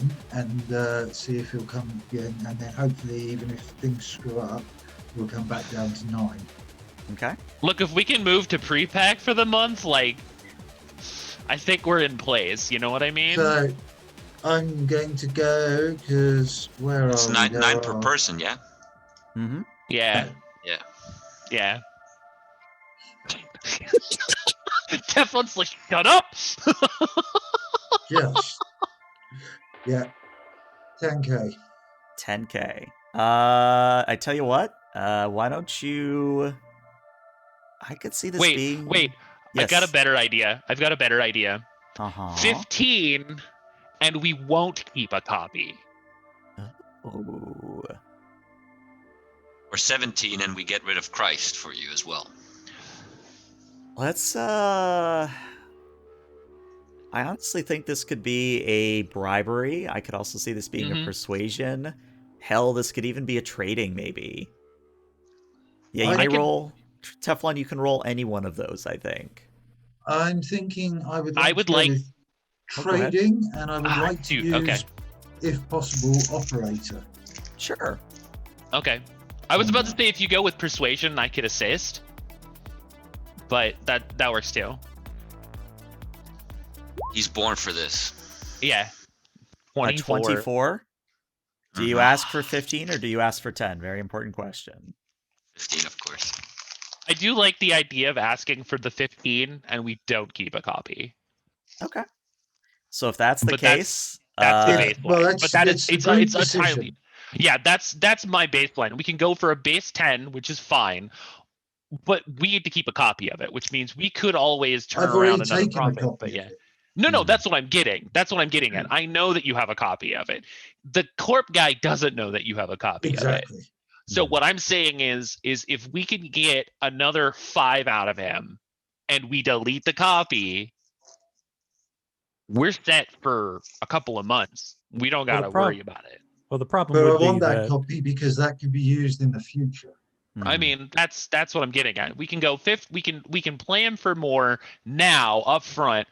9 and see if he'll come again, and then hopefully, even if things screw up, we'll come back down to 9. Okay. Look, if we can move to pre-pack for the month, like, I think we're in place. You know what I mean? So I'm going to go because where It's are we? 9 There per are- person, yeah? Mm-hmm. Yeah. Yeah. Yeah. Teflon's like, shut up! Just yeah, 10k. 10K. I tell you what. Why don't you? I could see this being. Wait. Yes. I've got a better idea. Uh-huh. 15, and we won't keep a copy. Oh. Or 17 and we get rid of Christ for you as well. Let's I honestly think this could be a bribery. I could also see this being a persuasion. Hell, this could even be a trading, maybe. Yeah, you may roll. Teflon, you can roll any one of those, I think. I'm thinking I would I like would to go like- with Oh, go ahead. trading, and I would like to dude, use, okay. if possible, operator. Sure. Okay. I was about to say if you go with persuasion, I could assist. But that works too. He's born for this. Yeah. A 24. 24? Do you ask for 15 or do you ask for 10? Very important question. 15, of course. I do like the idea of asking for the 15 and we don't keep a copy. Okay. So if that's the But that's- case, That's the Yeah, baseline. well, that's- but that is it's a it's group it's entirely. decision. Yeah, that's my baseline. We can go for a base 10, which is fine. But we need to keep a copy of it, which means we could always turn I've around already another taken a profit. copy But of yeah. it. No, that's what I'm getting. That's what I'm getting at. I know that you have a copy of it. The corp guy doesn't know that you have a copy of it. Exactly. So what I'm saying is if we can get another 5 out of him and we delete the copy, we're set for a couple of months. We don't got to worry about it. Well, the problem But I would be want that that copy because that could be used in the future. I mean, that's what I'm getting at. We can go we can plan for more now up front.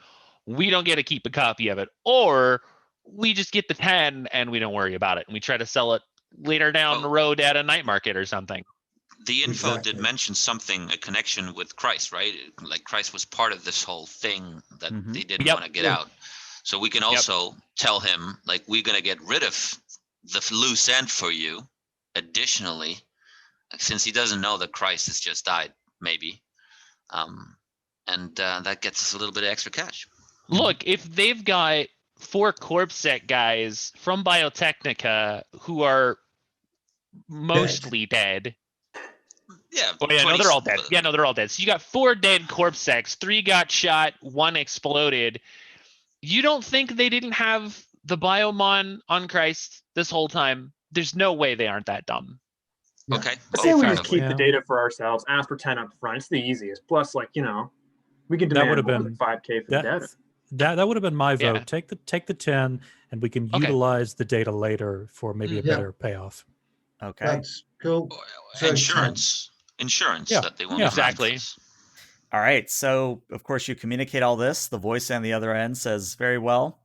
We don't get to keep a copy of it, or we just get the 10 and we don't worry about it, and we try to sell it later down the road at a night market or something. The info Exactly. did mention something, a connection with Christ, right? Like Christ was part of this whole thing that they didn't Yep. want to get out. So we can also tell him, like, we're going to get rid of the loose end for you. Additionally, since he doesn't know that Christ has just died, maybe. And that gets us a little bit of extra cash. Look, if they've got 4 CorpSec guys from Biotechnica who are mostly dead. Yeah. Oh, yeah, no, they're all dead. Yeah, no, they're all dead. So you got 4 dead CorpSecs, 3 got shot, 1 exploded. You don't think they didn't have the Biomon on Christ this whole time? There's no way they aren't that dumb. Yeah. Okay. I say we fair just enough. keep Yeah. the data for ourselves. Ask for 10 up front. It's the easiest. Plus, like, we can That demand would've more been- than 5K for the data. that would have been my vote. Yeah. Take the 10, and we can Okay. utilize the data later for maybe a Yeah. better payoff. Okay. That's cool. So Insurance Yeah. that they won't Yeah. come after Exactly. us. All right. So, of course, you communicate all this. The voice on the other end says, very well.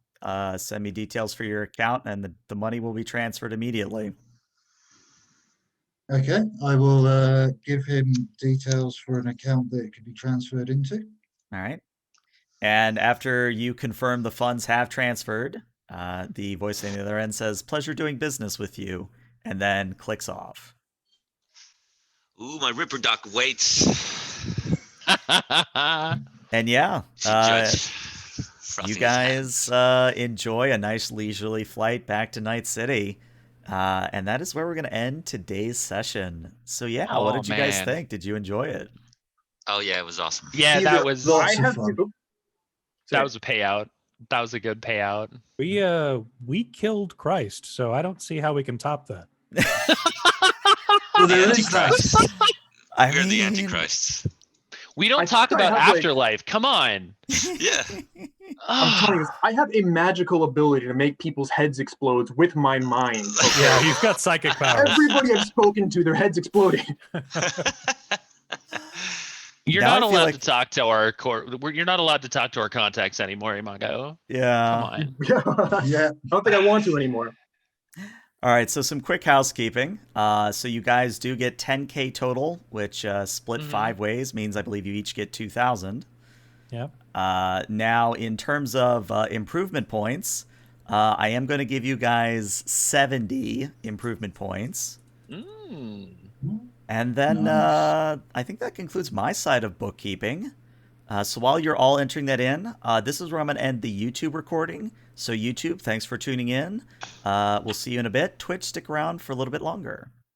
Send me details for your account, and the money will be transferred immediately. Okay, I will give him details for an account that it could be transferred into. All right. And after you confirm the funds have transferred, the voice on the other end says, pleasure doing business with you, and then clicks off. Ooh, my Ripper Duck waits. And yeah, Judge. you guys enjoy a nice leisurely flight back to Night City. And that is where we're going to end today's session. So yeah, what Oh, did you guys man. think? Did you enjoy it? Oh yeah, it was awesome. Yeah, You that got was lots I of have fun. to. that was a payout. That was a good payout. We killed Christ, so I don't see how we can top that. So the there is that. Antichrist. I We're the mean, Antichrist. We don't I talk think I about have, like- afterlife. Come on. Yeah. I'm telling you this. I have a magical ability to make people's heads explode with my mind. Okay? Yeah, you've got psychic powers. Everybody I've spoken to, their heads exploding. You're Now I not feel allowed like- to talk to our you're not allowed to talk to our contacts anymore, Imago. yeah. Come on. Yeah. I Yeah. don't think I want to anymore. All right, so some quick housekeeping. So you guys do get 10K total, which split Mhm. 5 ways means I believe you each get 2,000. Yep. Now, in terms of improvement points, I am going to give you guys 70 improvement points. Mm. And then Nice. I think that concludes my side of bookkeeping. So while you're all entering that in, this is where I'm going to end the YouTube recording. So YouTube, thanks for tuning in. We'll see you in a bit. Twitch, stick around for a little bit longer.